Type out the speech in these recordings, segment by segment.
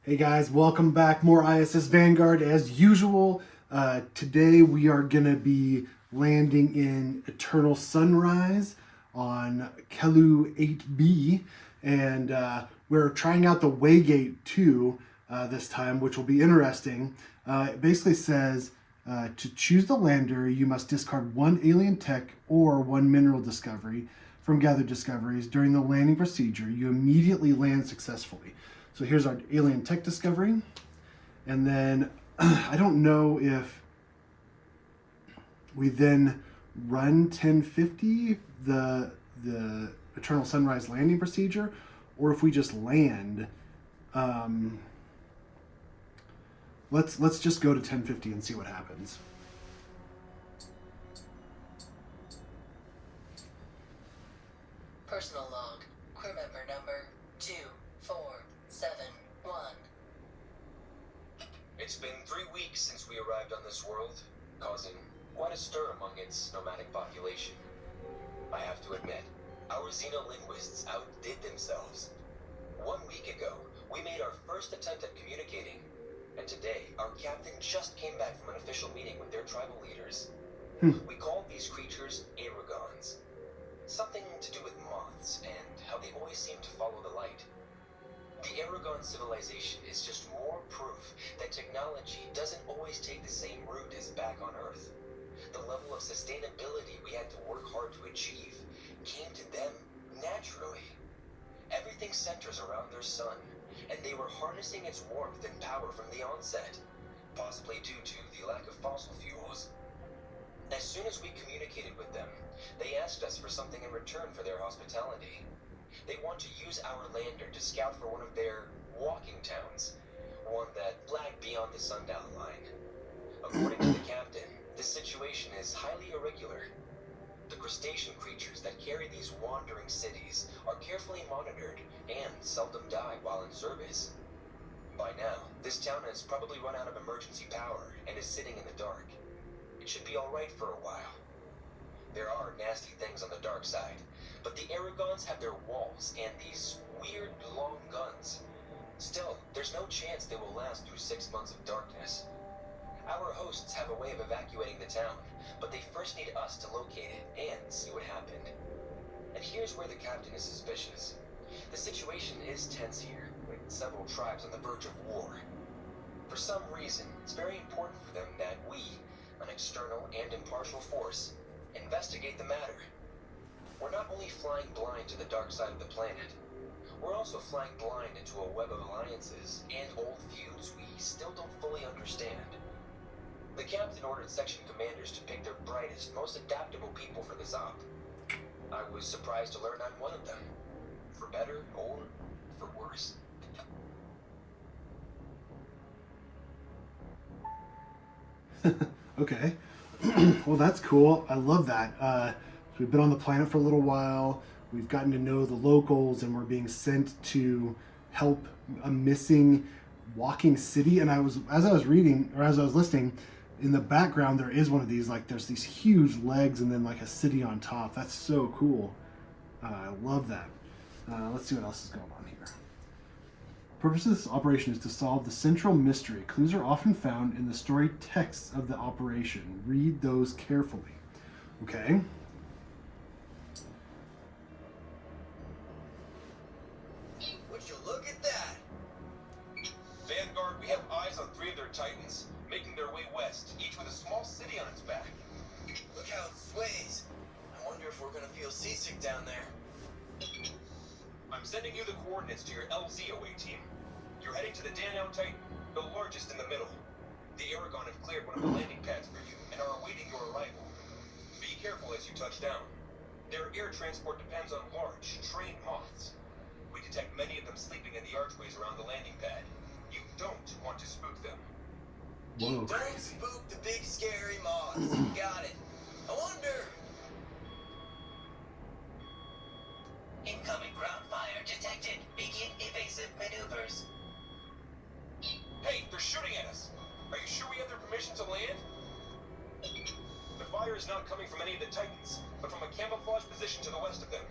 Hey guys, welcome back. More ISS Vanguard as usual. Today we are going to be landing in Eternal Sunrise on Kelu 8B, and we're trying out the Waygate 2 this time, which will be interesting. It basically says to choose the lander, you must discard one alien tech or one mineral discovery from gathered discoveries. During the landing procedure, you immediately land successfully. So here's our alien tech discovery. And then I don't know if we then run 1050, the Eternal Sunrise landing procedure, or if we just land. Let's just go to 1050 and see what happens. Personal log. Crew member number 2471. It's been 3 weeks since we arrived on this world, causing quite a stir among its nomadic population. I have to admit, our xenolinguists outdid themselves. 1 week ago, we made our first attempt at communicating, and today, our captain just came back from an official meeting with their tribal leaders. We called these creatures Aragons. Something to do with moths and how they always seem to follow the light. The Aragon civilization is just more proof that technology doesn't always take the same route as back on Earth. The level of sustainability we had to work hard to achieve came to them naturally. Everything centers around their sun, and they were harnessing its warmth and power from the onset, possibly due to the lack of fossil fuels. As soon as we communicated with them, they asked us for something in return for their hospitality. They want to use our lander to scout for one of their walking towns, one that lagged beyond the sundown line. According to the captain, this situation is highly irregular. The crustacean creatures that carry these wandering cities are carefully monitored and seldom die while in service. By now, this town has probably run out of emergency power and is sitting in the dark. It should be alright for a while. There are nasty things on the dark side, but the Aragons have their walls and these weird long guns. Still, there's no chance they will last through 6 months of darkness. Our hosts have a way of evacuating the town, but they first need us to locate it and see what happened. And here's where the captain is suspicious. The situation is tense here, with several tribes on the verge of war. For some reason, it's very important for them that we, an external and impartial force, investigate the matter. We're not only flying blind to the dark side of the planet, we're also flying blind into a web of alliances and old feuds we still don't fully understand. The captain ordered section commanders to pick their brightest, most adaptable people for this op. I was surprised to learn I'm one of them, for better or for worse. Okay. Well, that's cool. I love that. So we've been on the planet for a little while. We've gotten to know the locals, and we're being sent to help a missing walking city. And as I was reading, or as I was listening, in the background there is one of these, like there's these huge legs and then like a city on top. That's so cool. I love that. Let's see what else is going on here. The purpose of this operation is to solve the central mystery. Clues are often found in the story texts of the operation. Read those carefully. Okay. Would you look at that? Vanguard, we have eyes on 3 of their Titans, making their way west, each with a small city on its back. Look how it sways. I wonder if we're gonna feel seasick down there. I'm sending you the coordinates to your LZOA team. You're heading to the Danow Titan, the largest in the middle. The Aragon have cleared one of the landing pads for you and are awaiting your arrival. Be careful as you touch down. Their air transport depends on large, trained moths. We detect many of them sleeping in the archways around the landing pad. You don't want to spook them. Whoa, Don't crazy. spook the big scary moths. Got it. I wonder. Incoming ground fire detected. Begin evasive maneuvers. Hey, they're shooting at us! Are you sure we have their permission to land? The fire is not coming from any of the Titans, but from a camouflage position to the west of them.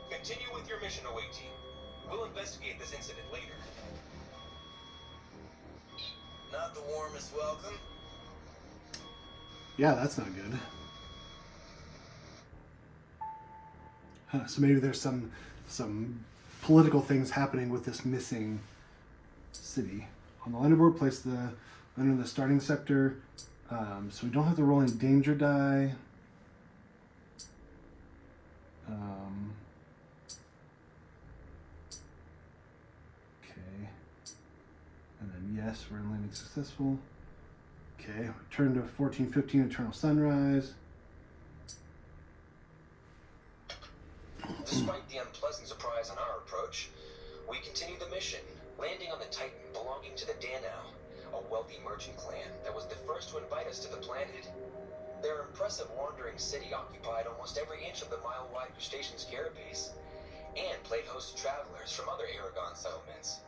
Continue with your mission, OA team. We'll investigate this incident later. not the warmest welcome. Yeah, that's not good. Huh, so maybe there's some political things happening with this missing city. On the lander board, place the lander in the starting sector, so we don't have to roll any danger die. Okay. And then yes, we're landing successful. Okay, return to 1415 Eternal Sunrise. Despite the unpleasant surprise on our approach, we continue the mission, landing on the Titan belonging to the Danau, a wealthy merchant clan that was the first to invite us to the planet. Their impressive wandering city occupied almost every inch of the mile-wide crustacean's carapace, and played host to travelers from other Aragon settlements.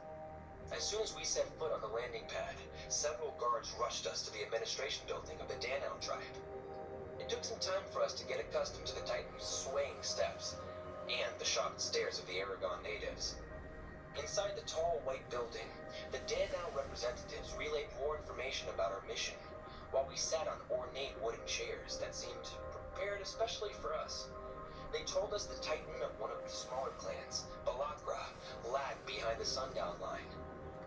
As soon as we set foot on the landing pad, several guards rushed us to the administration building of the Danau tribe. It took some time for us to get accustomed to the Titan's swaying steps and the shocked stares of the Aragon natives. Inside the tall white building, the Danau representatives relayed more information about our mission, while we sat on ornate wooden chairs that seemed prepared especially for us. They told us the Titan of one of the smaller clans, Balakra, lagged behind the sundown line.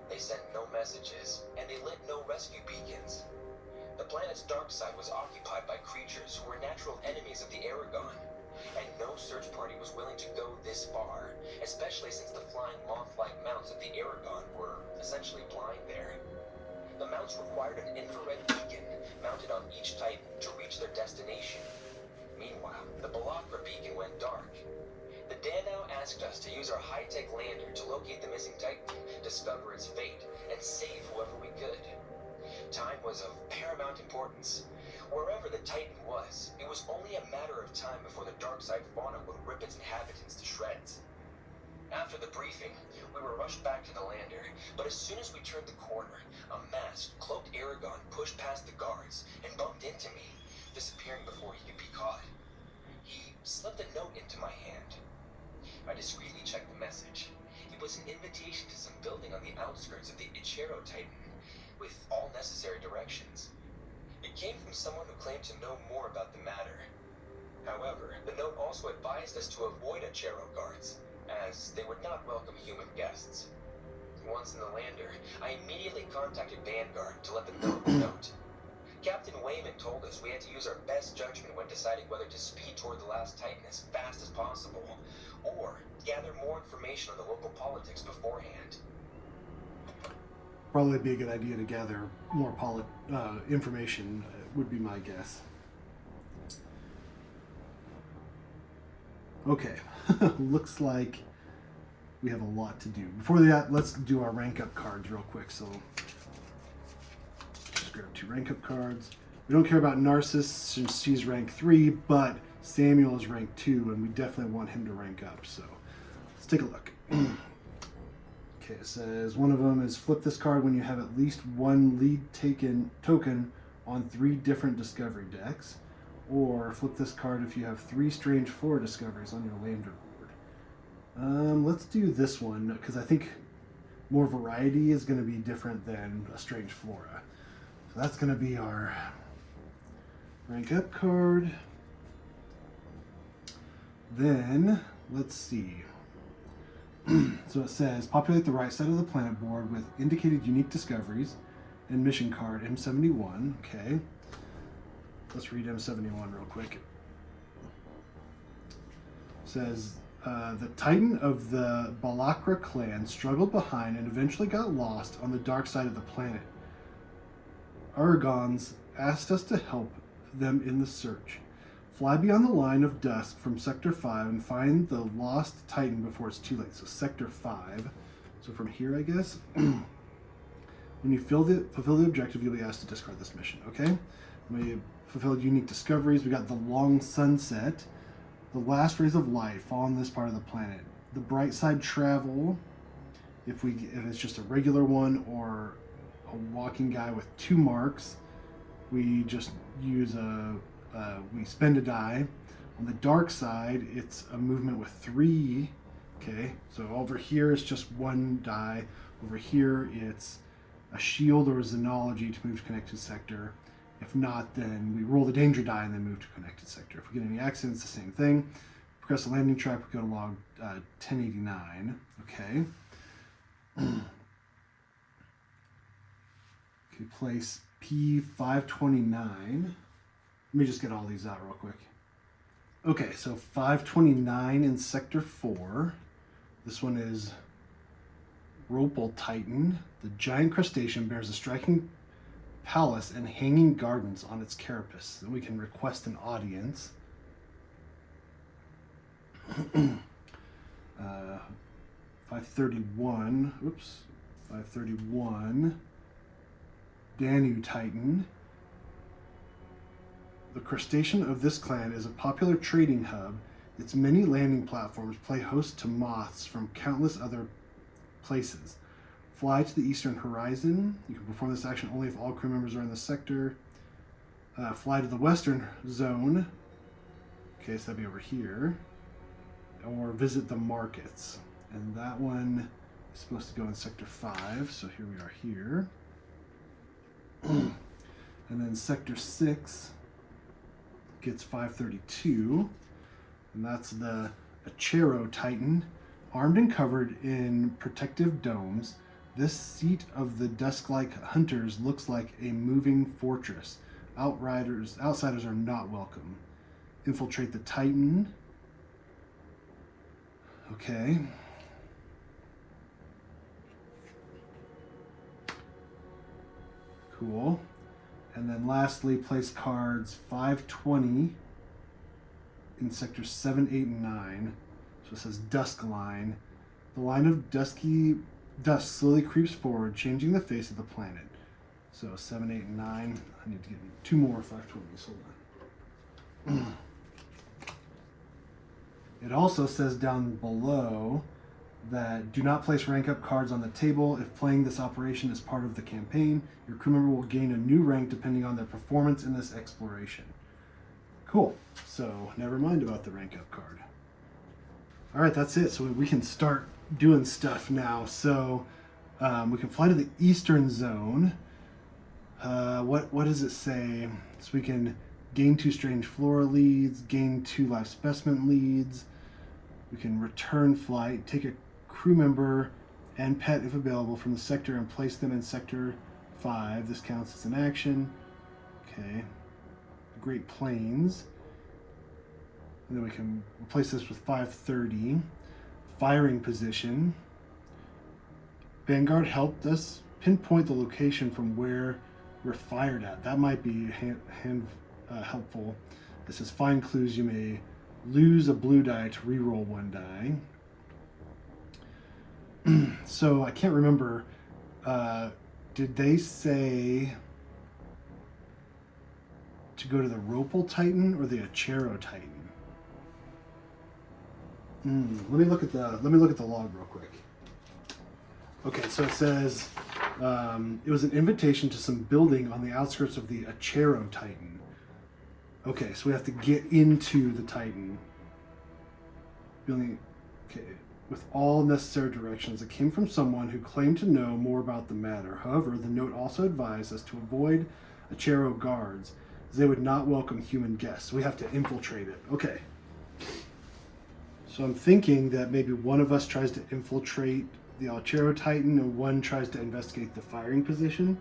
They sent no messages, and they lit no rescue beacons. The planet's dark side was occupied by creatures who were natural enemies of the Aragon, and no search party was willing to go this far, especially since the flying moth-like mounts of the Aragon were essentially blind there. The mounts required an infrared beacon mounted on each Titan to reach their destination. Meanwhile, the Balakra beacon went dark. The Danau asked us to use our high-tech lander to locate the missing Titan, discover its fate, and save whoever we could. Time was of paramount importance. Wherever the Titan was, it was only a matter of time before the darkside fauna would rip its inhabitants to shreds. After the briefing, we were rushed back to the lander, but as soon as we turned the corner, a masked, cloaked Aragon pushed past the guards and bumped into me, disappearing before he could be caught. He slipped a note into my hand. I discreetly checked the message. It was an invitation to some building on the outskirts of the Ichero Titan, with all necessary directions. It came from someone who claimed to know more about the matter. However, the note also advised us to avoid Ichero guards, as they would not welcome human guests. Once in the lander, I immediately contacted Vanguard to let them know the note. Captain Wayman told us we had to use our best judgment when deciding whether to speed toward the last Titan as fast as possible, or gather more information on the local politics beforehand. Probably be a good idea to gather more information, would be my guess. Okay, looks like we have a lot to do. Before that, let's do our rank up cards real quick. So just grab 2 rank up cards. We don't care about Narcissus since she's rank 3, but Samuel is rank 2, and we definitely want him to rank up. So let's take a look. Okay, it says one of them is flip this card when you have at least one lead token on 3 different discovery decks, or flip this card if you have 3 strange flora discoveries on your lander board. Let's do this one because I think more variety is going to be different than a strange flora. So that's going to be our rank up card. Then let's see. So it says, populate the right side of the planet board with indicated unique discoveries and mission card M71. Okay. Let's read M71 real quick. It says, the Titan of the Balakra clan struggled behind and eventually got lost on the dark side of the planet. Aragons asked us to help them in the search. Fly beyond the line of dusk from Sector 5 and find the lost Titan before it's too late. So Sector 5. So from here, I guess. When you fulfill the objective, you'll be asked to discard this mission. Okay? We fulfilled unique discoveries. We got the long sunset. The last rays of light fall on this part of the planet. The bright side travel, if it's just a regular one or a walking guy with 2 marks, we just use we spend a die. On the dark side, it's a movement with 3. Okay, so over here it's just 1 die. Over here it's a shield or a xenology to move to connected sector. If not, then we roll the danger die and then move to connected sector. If we get any accidents, the same thing. Progress the landing track, we go to log 1089. Okay. Okay, place P529. Let me just get all these out real quick. Okay, so 529 in Sector 4. This one is Ropal Titan. The giant crustacean bears a striking palace and hanging gardens on its carapace. So we can request an audience. 531. Oops. 531. Danu Titan. The crustacean of this clan is a popular trading hub. Its many landing platforms play host to moths from countless other places. Fly to the eastern horizon. You can perform this action only if all crew members are in the sector. Fly to the western zone. Okay, so that'd be over here. Or visit the markets. And that one is supposed to go in Sector 5. So here we are here. And then Sector 6 gets 532. And that's the Achero Titan. Armed and covered in protective domes, this seat of the dusk-like hunters looks like a moving fortress. Outsiders are not welcome. Infiltrate the Titan. Okay. Cool. And then lastly, place cards 520 in sectors 7, 8, and 9. So it says Dusk Line. The line of dust slowly creeps forward, changing the face of the planet. So 7, 8, and 9. I need to get 2 more 520s. Hold on. It also says down below that do not place rank up cards on the table. If playing this operation as part of the campaign, your crew member will gain a new rank depending on their performance in this exploration. Cool. So never mind about the rank up card. All right, that's it. So we can start doing stuff now. So we can fly to the eastern zone. What does it say? So we can gain 2 strange flora leads, gain 2 live specimen leads. We can return flight, take a crew member and pet if available from the sector and place them in Sector 5. This counts as an action. Okay. Great Plains. And then we can replace this with 530. Firing position. Vanguard helped us pinpoint the location from where we're fired at. That might be helpful. This says find clues. You may lose a blue die to reroll 1 die. So I can't remember. Did they say to go to the Ropal Titan or the Achero Titan? Let me look at the log real quick. Okay, so it says it was an invitation to some building on the outskirts of the Achero Titan. Okay, so we have to get into the Titan. Building, okay, with all necessary directions. It came from someone who claimed to know more about the matter. However, the note also advised us to avoid Achero guards, as they would not welcome human guests. We have to infiltrate it. Okay. So I'm thinking that maybe one of us tries to infiltrate the Achero Titan and one tries to investigate the firing position.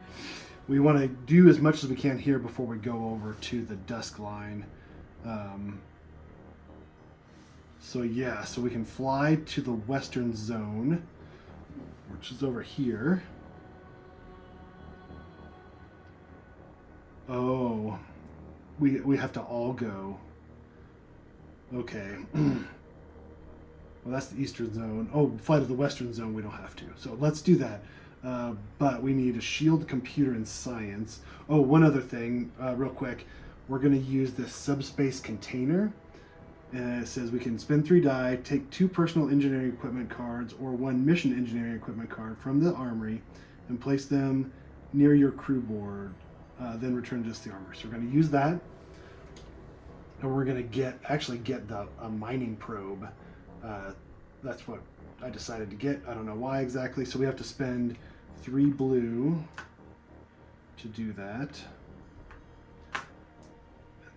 We want to do as much as we can here before we go over to the Dusk Line. So we can fly to the western zone, which is over here. Oh, we have to all go. Okay. Well, that's the eastern zone. Oh, fly to the western zone, we don't have to. So let's do that. But we need a shield, computer, and science. Oh, one other thing, real quick. We're going to use this subspace container. And it says we can spend 3 die, take 2 personal engineering equipment cards or 1 mission engineering equipment card from the armory and place them near your crew board. Then return just the armory. So we're going to use that. And we're going to get a mining probe. That's what I decided to get. I don't know why exactly. So we have to spend 3 blue to do that.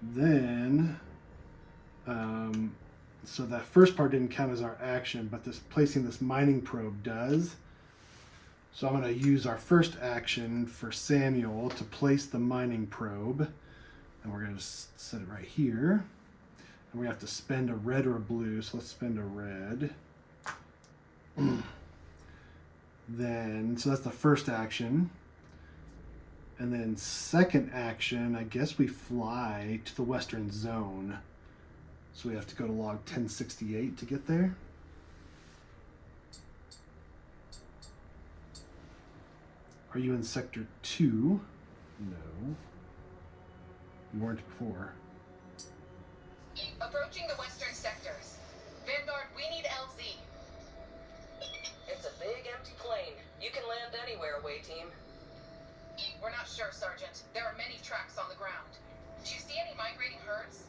Then, so that first part didn't count as our action, but this placing this mining probe does. So I'm going to use our first action for Samuel to place the mining probe. And we're going to just set it right here. And we have to spend a red or a blue, so let's spend a red. Then, so that's the first action. And then second action, I guess we fly to the western zone. So we have to go to log 1068 to get there. Are you in sector 2? No. You weren't before. Approaching the western sectors. Vanguard, we need LZ. It's a big empty plane. You can land anywhere, away team. We're not sure, Sergeant. There are many tracks on the ground. Do you see any migrating herds?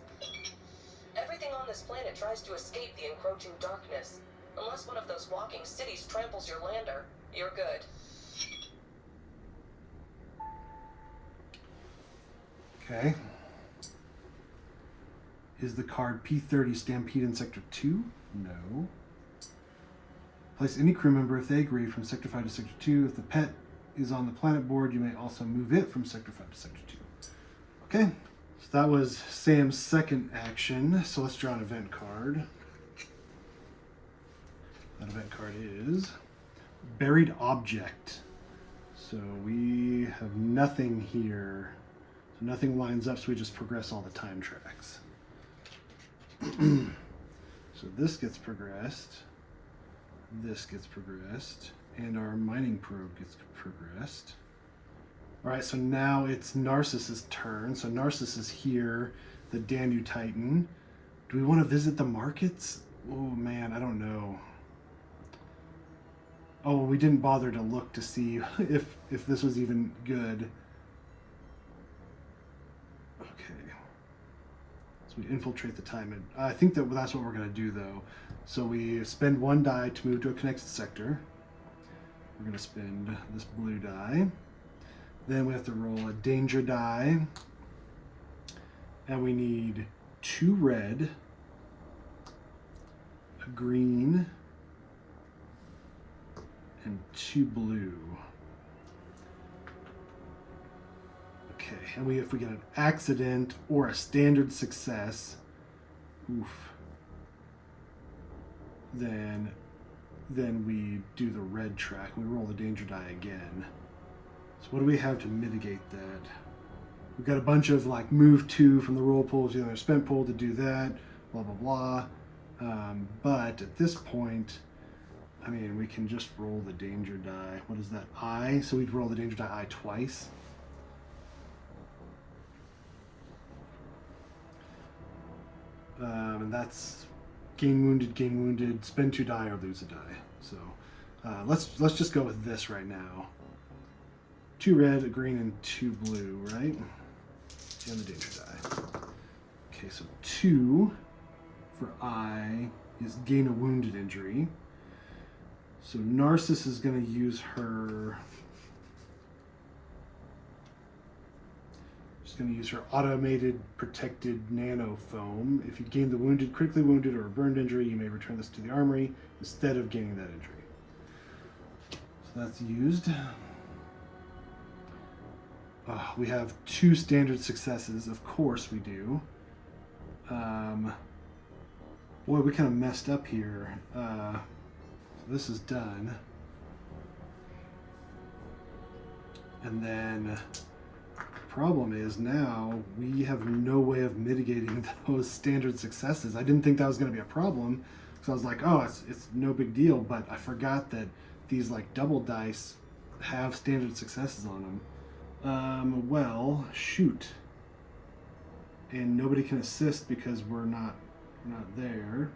Everything on this planet tries to escape the encroaching darkness. Unless one of those walking cities tramples your lander, you're good. Okay. Is the card P30 Stampede in Sector 2? No. Place any crew member if they agree from Sector 5 to Sector 2. If the pet is on the planet board, you may also move it from Sector 5 to Sector 2. Okay. So that was Sam's second action. So let's draw an event card. That event card is Buried Object. So we have nothing here. So nothing lines up, so we just progress all the time tracks. So this gets progressed, this gets progressed, and our mining probe gets progressed. All right, so now it's Narcissus' turn. So Narcissus is here, the Danu Titan. Do we want to visit the markets? Oh man, I don't know. Oh, we didn't bother to look to see if this was even good. Okay. So we infiltrate the time. I think that's what we're going to do, though. So we spend 1 die to move to a connected sector. We're going to spend this blue die. Then we have to roll a danger die. And we need 2 red, a green, and 2 blue. Okay, and if we get an accident or a standard success, then we do the red track. We roll the danger die again. So what do we have to mitigate that? We've got a bunch of like move 2 from the roll pool to the other spent pool to do that, blah, blah, blah. But at this point, I mean, we can just roll the danger die. What is that, I? So we'd roll the danger die I twice. And that's gain wounded, spend 2 die or lose a die. So let's just go with this right now. 2 red, a green, and 2 blue, right? And the danger die. Okay, so 2 for I is gain a wounded injury. So Narcissus is going to use her. She's going to use her automated protected nano foam. If you gain the wounded, critically wounded, or a burned injury, you may return this to the armory instead of gaining that injury. So that's used. We have 2 standard successes. Of course we do. Boy, we kind of messed up here. So this is done. And then the problem is now we have no way of mitigating those standard successes. I didn't think that was going to be a problem. So I was like, oh, it's no big deal. But I forgot that these like double dice have standard successes on them. Well, shoot. And nobody can assist because we're not there.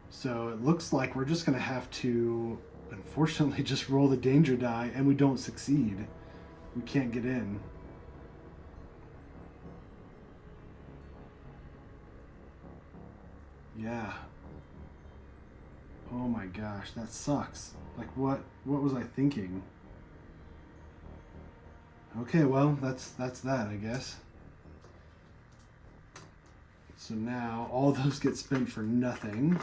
So it looks like we're just going to have to, unfortunately, just roll the danger die, and we don't succeed. We can't get in. Yeah. Oh my gosh, that sucks. Like, what was I thinking? Okay, well, that's that, I guess. So now all those get spent for nothing.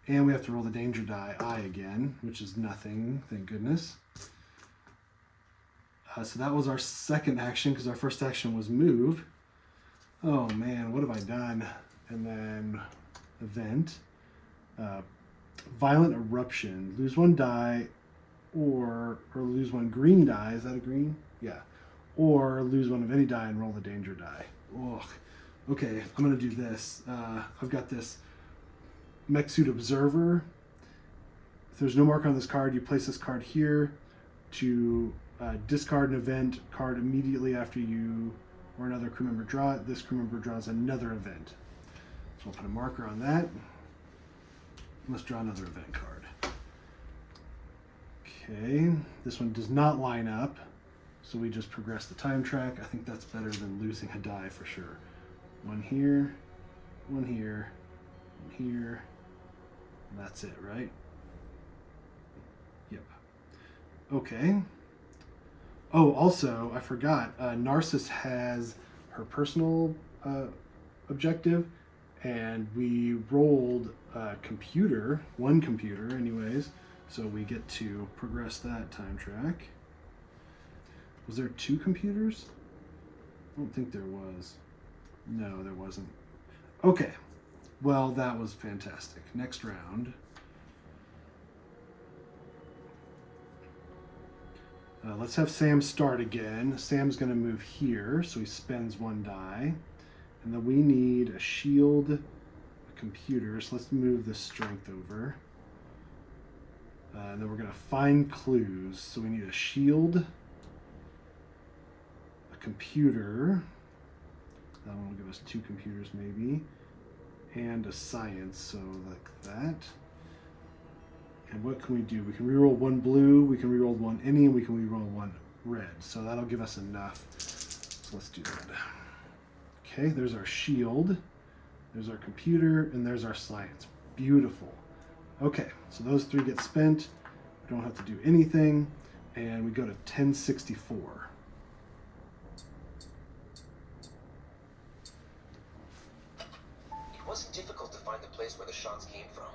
And we have to roll the danger die, I again, which is nothing, thank goodness. So that was our second action, because our first action was move. Oh man, what have I done? And then event. Violent eruption. Lose one die, or lose one green die. Is that a green? Yeah. Or lose one of any die and roll the danger die. Ugh. Okay, I'm gonna do this. I've got this mech suit observer. If there's no marker on this card, you place this card here to discard an event card immediately after you or another crew member draw it. This crew member draws another event. So we'll put a marker on that. Let's draw another event card. Okay, this one does not line up, so we just progress the time track. I think that's better than losing a die for sure. One here, one here, one here. And that's it, right? Yep. Okay. Oh, also, I forgot, Narcissus has her personal objective, and we rolled a computer, one computer anyways, so we get to progress that time track. Was there 2 computers? I don't think there was. No, there wasn't. Okay, well, that was fantastic. Next round. Let's have Sam start again. Sam's going to move here, so he spends 1 die. And then we need a shield, a computer, so let's move the strength over. And then we're going to find clues. So we need a shield, a computer. That one will give us 2 computers maybe. And a science, so like that. And what can we do? We can reroll 1 blue, we can reroll 1 any, and we can reroll 1 red. So that'll give us enough. So let's do that. Okay, there's our shield, there's our computer, and there's our science. Beautiful. Okay, so those 3 get spent. We don't have to do anything. And we go to 1064. It wasn't difficult to find the place where the shots came from.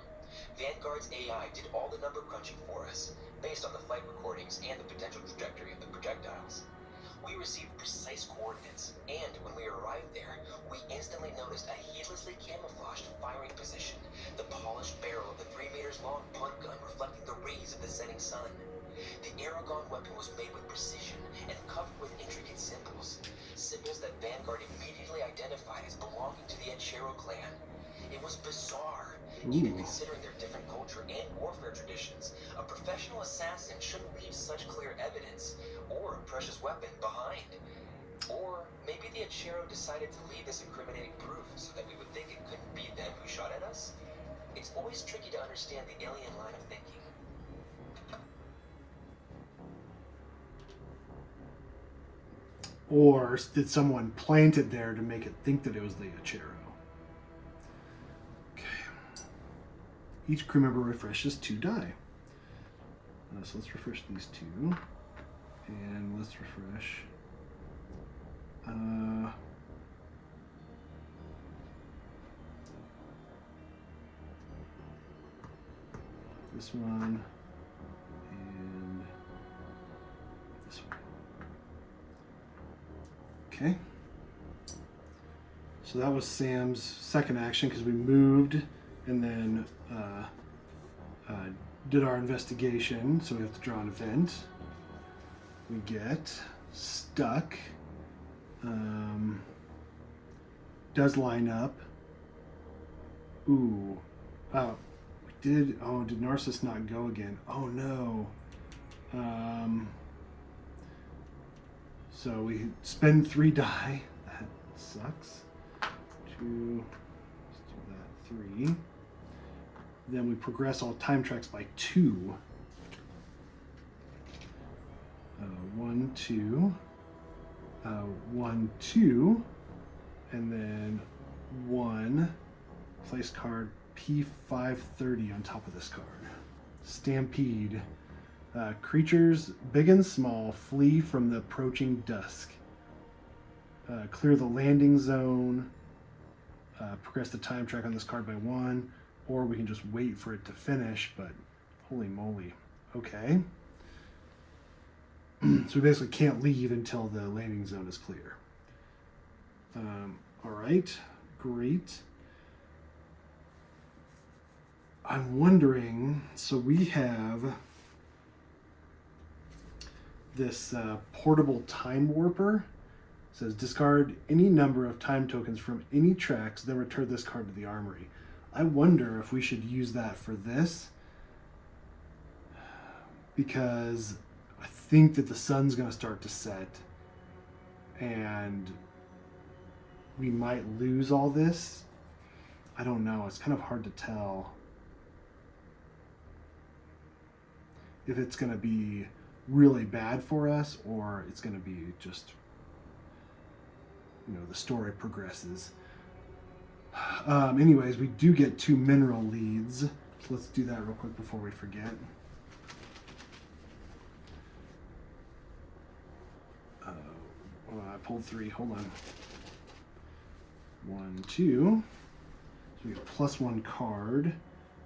Vanguard's AI did all the number crunching for us, based on the flight recordings and the potential trajectory of the projectiles. We received precise coordinates, and when we arrived there, we instantly noticed a heedlessly camouflaged firing position, the polished barrel of the 3 meters long punt gun reflecting the rays of the setting sun. The Aragon weapon was made with precision and covered with intricate symbols, symbols that Vanguard immediately identified as belonging to the Achero clan. It was bizarre. Even considering their different culture and warfare traditions, a professional assassin shouldn't leave such clear evidence or a precious weapon behind. Or maybe the Achero decided to leave this incriminating proof so that we would think it couldn't be them who shot at us. It's always tricky to understand the alien line of thinking. Or did someone plant it there to make it think that it was the Achero? Each crew member refreshes 2 die. So let's refresh these 2. And let's refresh. This one. And this one. Okay. So that was Sam's second action because we moved and then did our investigation, so we have to draw an event. We get stuck. Does line up. Ooh. Oh, we did. Oh, did Narcissus not go again? Oh no. So we spend 3 die. That sucks. 2. Let's do that. 3. Then we progress all time tracks by 2. 1, 2. 1, 2. And then 1. Place card P530 on top of this card. Stampede. Creatures big and small flee from the approaching dusk. Clear the landing zone. Progress the time track on this card by 1, or we can just wait for it to finish, but holy moly. Okay. So we basically can't leave until the landing zone is clear. All right, great. I'm wondering, so we have this portable time warper. It says discard any number of time tokens from any tracks, then return this card to the armory. I wonder if we should use that for this, because I think that the sun's going to start to set and we might lose all this. I don't know. It's kind of hard to tell if it's going to be really bad for us or it's going to be just, you know, the story progresses. Anyways, we do get 2 mineral leads. So let's do that real quick before we forget. I pulled 3. Hold on. 1, 2. So we get a +1 card.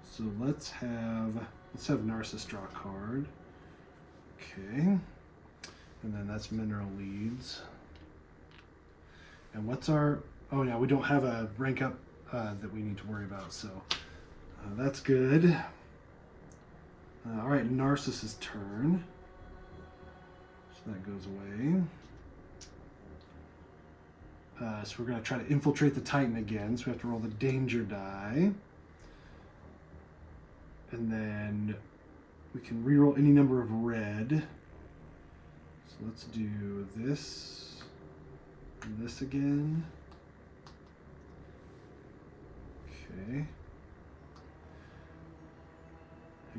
So let's have Narcissus draw a card. Okay. And then that's mineral leads. And what's our... Oh yeah, we don't have a rank up that we need to worry about, so that's good. All right, Narcissus' turn. So that goes away. So we're going to try to infiltrate the Titan again, so we have to roll the danger die. And then we can reroll any number of red. So let's do this and this again. Okay.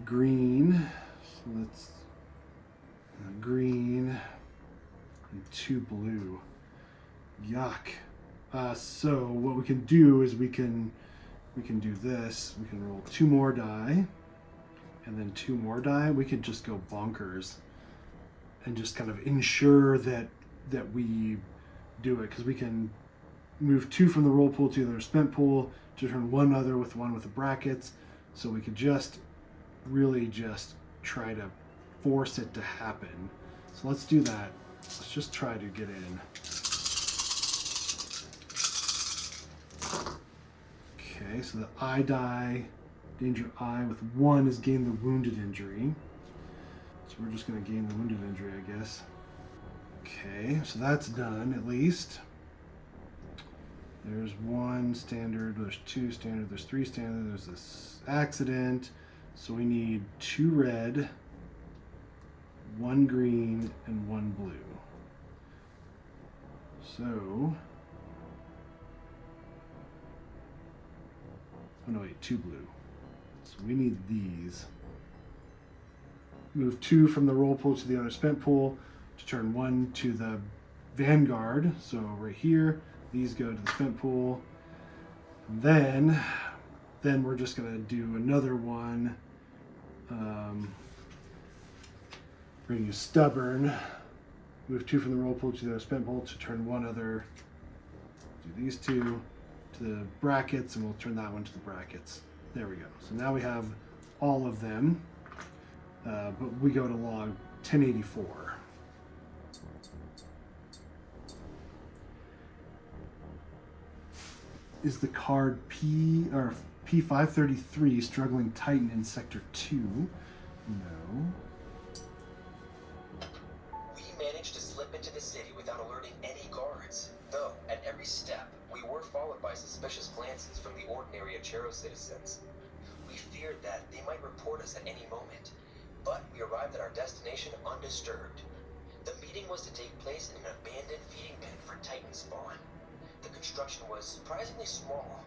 Green. So let's green and 2 blue. Yuck. So what we can do is we can do this. We can roll 2 more die and then 2 more die. We could just go bonkers and just kind of ensure that we do it, because we can move 2 from the roll pool to the spent pool to turn 1 other with 1 with the brackets. So we could just really just try to force it to happen. So let's do that. Let's just try to get in. Okay, so the I die, danger I with 1 is gain the wounded injury. So we're just going to gain the wounded injury, I guess. Okay, so that's done at least. There's 1 standard, there's 2 standard, there's 3 standard, there's this accident. So we need 2 red, 1 green, and 1 blue. So, oh no wait, 2 blue. So we need these. Move 2 from the roll pool to the other spent pool to turn 1 to the Vanguard. So right here, these go to the spent pool. Then we're just gonna do another one. We're gonna use stubborn. Move 2 from the roll pool to the spent pool to turn 1 other. Do these 2 to the brackets, and we'll turn that one to the brackets. There we go. So now we have all of them, but we go to log 1084. Is the card P533 struggling Titan in Sector 2? No. We managed to slip into the city without alerting any guards, though at every step we were followed by suspicious glances from the ordinary Achero citizens. We feared that they might report us at any moment, but we arrived at our destination undisturbed. The meeting was to take place in an abandoned feeding pen for Titan spawn. The construction was surprisingly small.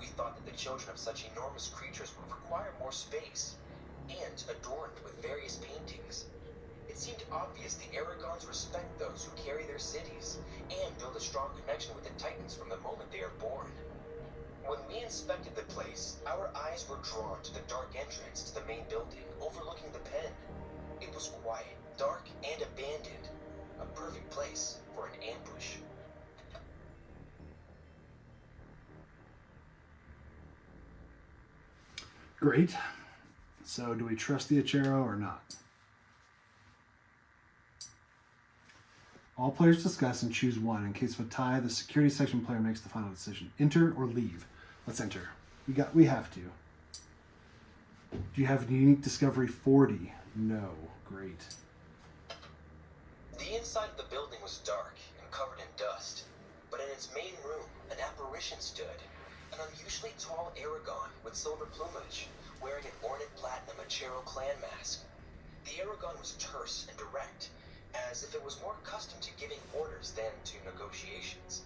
We thought that the children of such enormous creatures would require more space, and adorned with various paintings. It seemed obvious the Aragons respect those who carry their cities, and build a strong connection with the Titans from the moment they are born. When we inspected the place, our eyes were drawn to the dark entrance to the main building overlooking the pen. It was quiet, dark, and abandoned. A perfect place for an ambush. Great. So do we trust the Achero or not? All players discuss and choose one. In case of a tie, the security section player makes the final decision. Enter or leave. Let's enter. We have to. Do you have a unique discovery 40? No. Great. The inside of the building was dark and covered in dust, but in its main room, an apparition stood. An unusually tall Aragon with silver plumage, wearing an ornate platinum Achero clan mask. The Aragon was terse and direct, as if it was more accustomed to giving orders than to negotiations.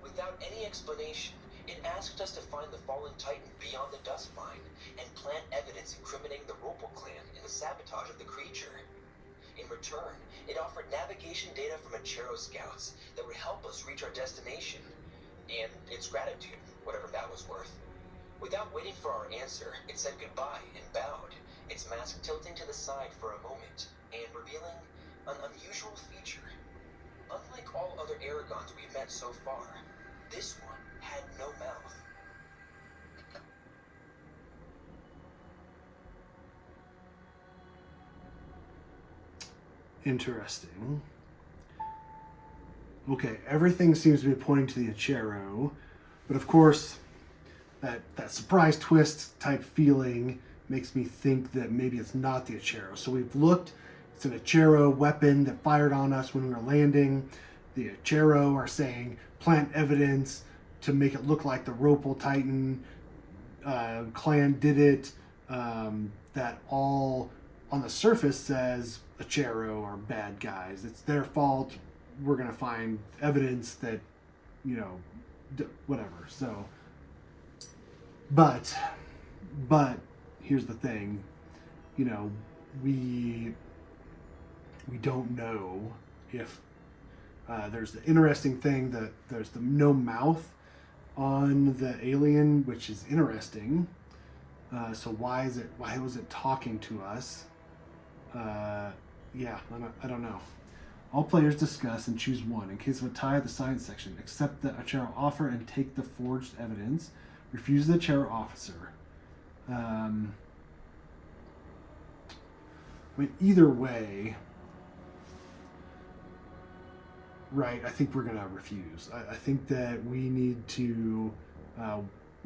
Without any explanation, it asked us to find the fallen titan beyond the dust mine and plant evidence incriminating the Ropal clan in the sabotage of the creature. In return, it offered navigation data from Achero scouts that would help us reach our destination, and its gratitude, whatever that was worth. Without waiting for our answer, it said goodbye and bowed, its mask tilting to the side for a moment and revealing an unusual feature. Unlike all other Aragons we've met so far, this one had no mouth. Interesting. Okay, everything seems to be pointing to the Achero, but of course, that surprise twist type feeling makes me think that maybe it's not the Achero. So we've looked, it's an Achero weapon that fired on us when we were landing. The Achero are saying plant evidence to make it look like the Ropal Titan clan did it. That all on the surface says Achero are bad guys. It's their fault. We're going to find evidence that, whatever. So, but here's the thing, we don't know if there's the interesting thing that there's the no mouth on the alien, which is interesting. So why was it talking to us? Yeah, I don't know. All players discuss and choose one. In case of a tie, the science section. Accept the Achero offer and take the forged evidence. Refuse the Achero officer. Either way, right, I think we're going to refuse. I think that we need to,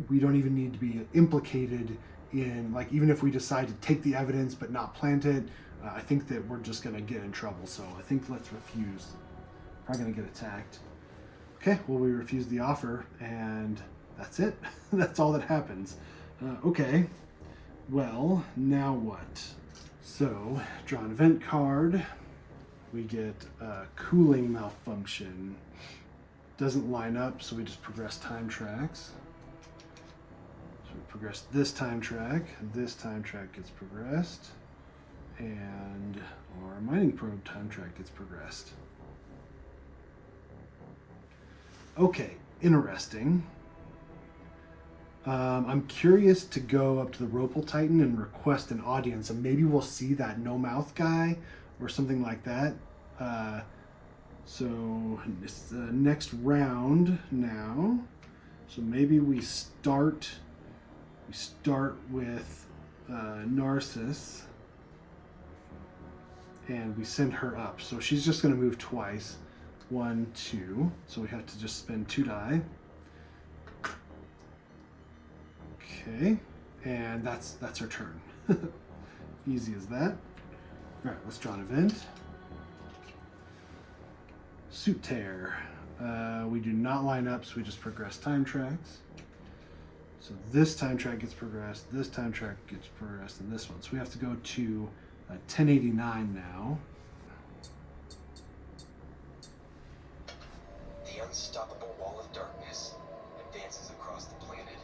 we don't even need to be implicated in, even if we decide to take the evidence but not plant it, I think that we're just going to get in trouble. So I think let's refuse. Probably going to get attacked. Okay, well, we refuse the offer, and that's it. That's all that happens. Okay, well, now what? So, draw an event card. We get cooling malfunction. Doesn't line up, so we just progress time tracks. So we progress this time track gets progressed, and our mining probe time track gets progressed. Okay, interesting. I'm curious to go up to the Ropal Titan and request an audience, and maybe we'll see that no mouth guy or something like that. So it's the next round now. So maybe we start with Narcissus, and we send her up. So she's just going to move twice. 1, 2. So we have to just spend 2 die. Okay, and that's her turn. Easy as that. All right, let's draw an event. Suit tear. We do not line up, so we just progress time tracks. So this time track gets progressed, this time track gets progressed, and this one. So we have to go to 1089 now. The unstoppable wall of darkness advances across the planet.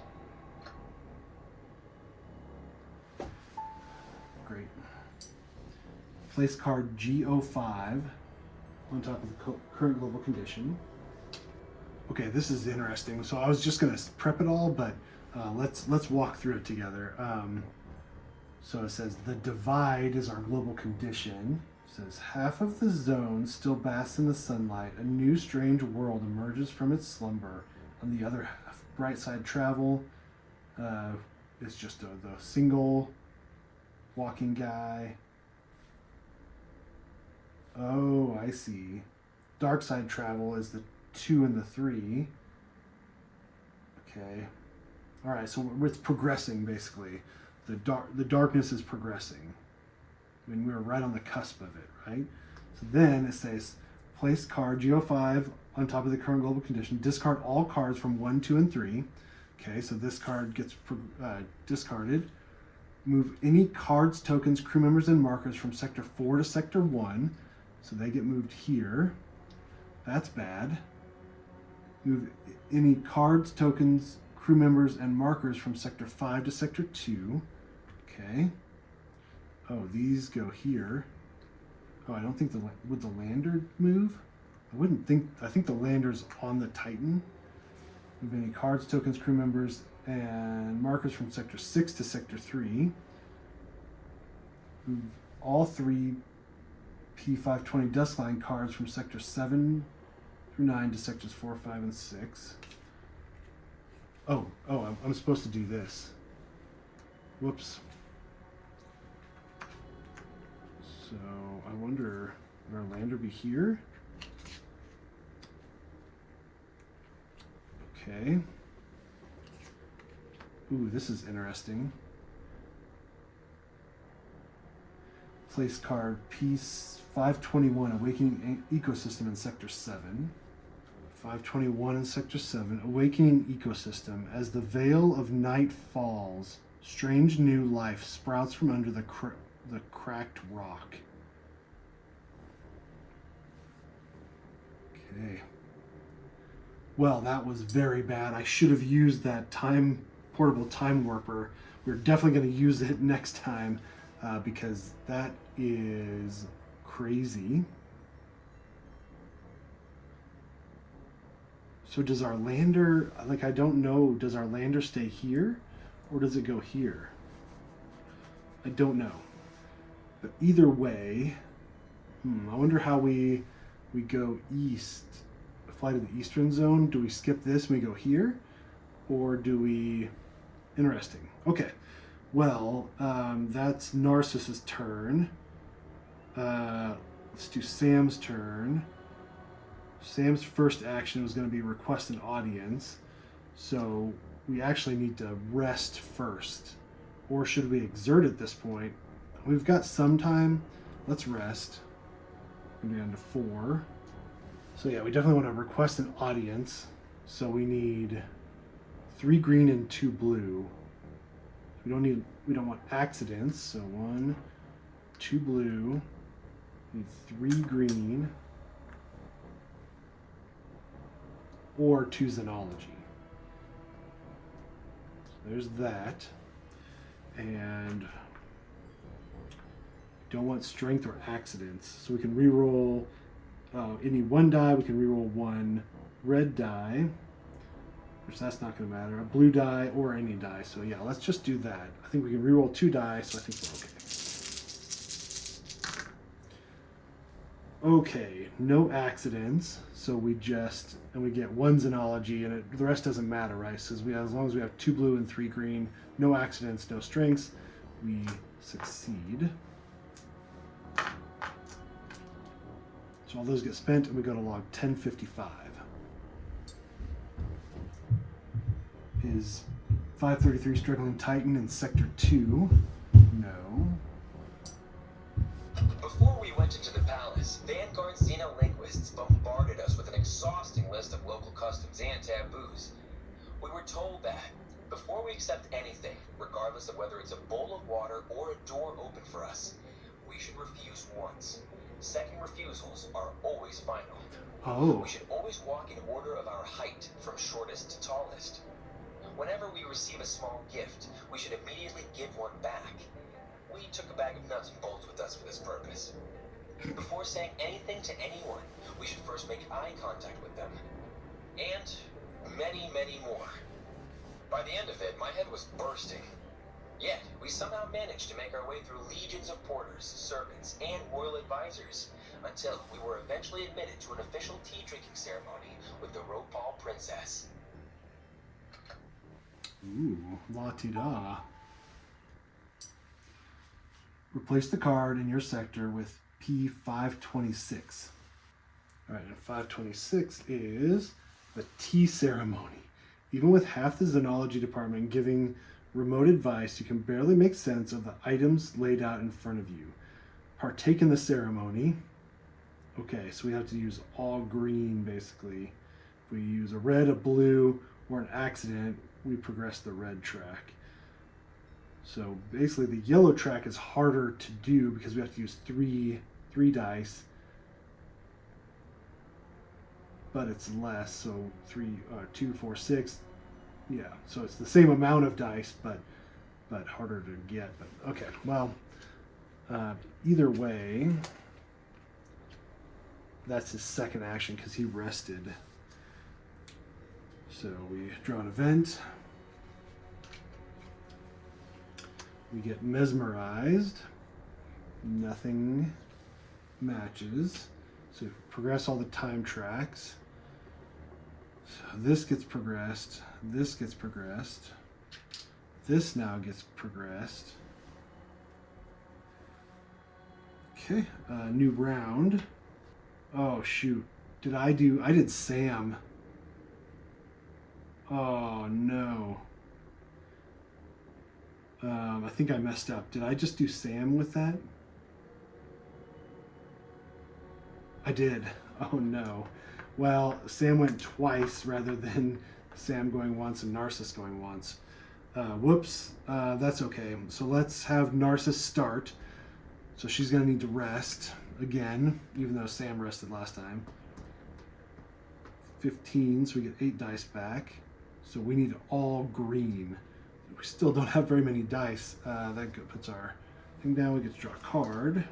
Great. Place card G05 on top of the current global condition. Okay, this is interesting. So I was just gonna prep it all, but let's walk through it together. So it says the divide is our global condition. It says half of the zone still basks in the sunlight. A new strange world emerges from its slumber. On the other half, bright side travel is just the single walking guy. Oh, I see. Dark side travel is the 2 and the 3. Okay. All right, so it's progressing basically. The darkness is progressing. I mean, we were right on the cusp of it, right? So then it says, place card GO5 on top of the current global condition. Discard all cards from 1, 2, and 3. Okay, so this card gets discarded. Move any cards, tokens, crew members, and markers from Sector 4 to Sector 1. So they get moved here. That's bad. Move any cards, tokens, crew members, and markers from Sector 5 to Sector 2. Okay. Oh, these go here. Oh, I don't think would the lander move? I wouldn't think. I think the lander's on the Titan. Move any cards, tokens, crew members, and markers from Sector 6 to Sector 3. Move all 3 P520 Duskline cards from Sector 7 through 9 to Sectors 4, 5, and 6. Oh, I'm supposed to do this. Whoops. So I wonder, would our lander be here? Okay. Ooh, this is interesting. Place card piece 521, Awakening Ecosystem in Sector 7. 521 in Sector 7, Awakening Ecosystem. As the veil of night falls, strange new life sprouts from under the cracked rock. Okay. Well, that was very bad. I should have used that portable time warper. We're definitely going to use it next time because that is crazy. So does our lander, I don't know, does our lander stay here or does it go here? I don't know. But either way, I wonder how we go east, fly to the eastern zone. Do we skip this and we go here? Or do we... Interesting. Okay. Well, that's Narcissus' turn. Let's do Sam's turn. Sam's first action was going to be request an audience. So we actually need to rest first. Or should we exert at this point? We've got some time. Let's rest. We're going to be down to 4. So yeah, we definitely want to request an audience. So we need 3 green and 2 blue. We don't want accidents. So 1, 2 blue, need 3 green, or 2 xenology. So there's that. And don't want strength or accidents. So we can reroll any 1 die. We can reroll 1 red die, which that's not going to matter. A blue die or any die. So yeah, let's just do that. I think we can reroll 2 die, so I think we're okay. Okay, no accidents. So we get 1 xenology, and the rest doesn't matter, right? So as long as we have 2 blue and 3 green, no accidents, no strengths, we succeed. So all those get spent, and we go to log 1055. Is 533 struggling Titan in Sector 2? No. Before we went into the palace, Vanguard xenolinguists bombarded us with an exhausting list of local customs and taboos. We were told that before we accept anything, regardless of whether it's a bowl of water or a door open for us, we should refuse once. Second refusals are always final. Oh. We should always walk in order of our height, from shortest to tallest. Whenever we receive a small gift, we should immediately give one back. We took a bag of nuts and bolts with us for this purpose. Before saying anything to anyone, we should first make eye contact with them. and many, many more. By the end of it, my head was bursting. Yet, we somehow managed to make our way through legions of porters, servants, and royal advisors, until we were eventually admitted to an official tea-drinking ceremony with the Ropal Princess. Ooh, la-ti-da. Replace the card in your sector with P526. All right, and 526 is the tea ceremony. Even with half the Xenology department giving remote advice, you can barely make sense of the items laid out in front of you. Partake in the ceremony. Okay, so we have to use all green, basically. If we use a red, a blue, or an accident, we progress the red track. So basically the yellow track is harder to do because we have to use three dice, but it's less, so 2, 4, 6. Yeah, so it's the same amount of dice, but harder to get. But okay, well, either way, that's his second action because he rested. So we draw an event. We get mesmerized. Nothing matches. So we progress all the time tracks. So this gets progressed. This gets progressed. This now gets progressed. Okay, new round. Oh shoot. I did Sam. Oh no. I think I messed up. Did I just do Sam with that? I did. Oh no. Well, Sam went twice rather than Sam going once and Narcissus going once. Whoops. That's okay. So let's have Narcissus start. So she's going to need to rest again, even though Sam rested last time. 15, so we get 8 dice back. So we need all green. We still don't have very many dice. That puts our thing down. We get to draw a card.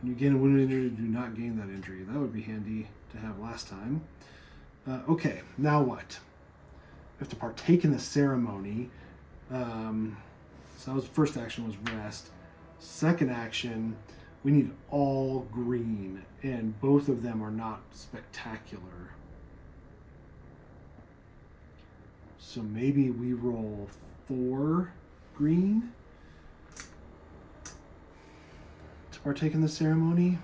When you gain a wounded injury, do not gain that injury. That would be handy to have last time. Okay, now what? We have to partake in the ceremony. So that was first action was rest. Second action, we need all green, and both of them are not spectacular. So maybe we roll 4 green to partake in the ceremony.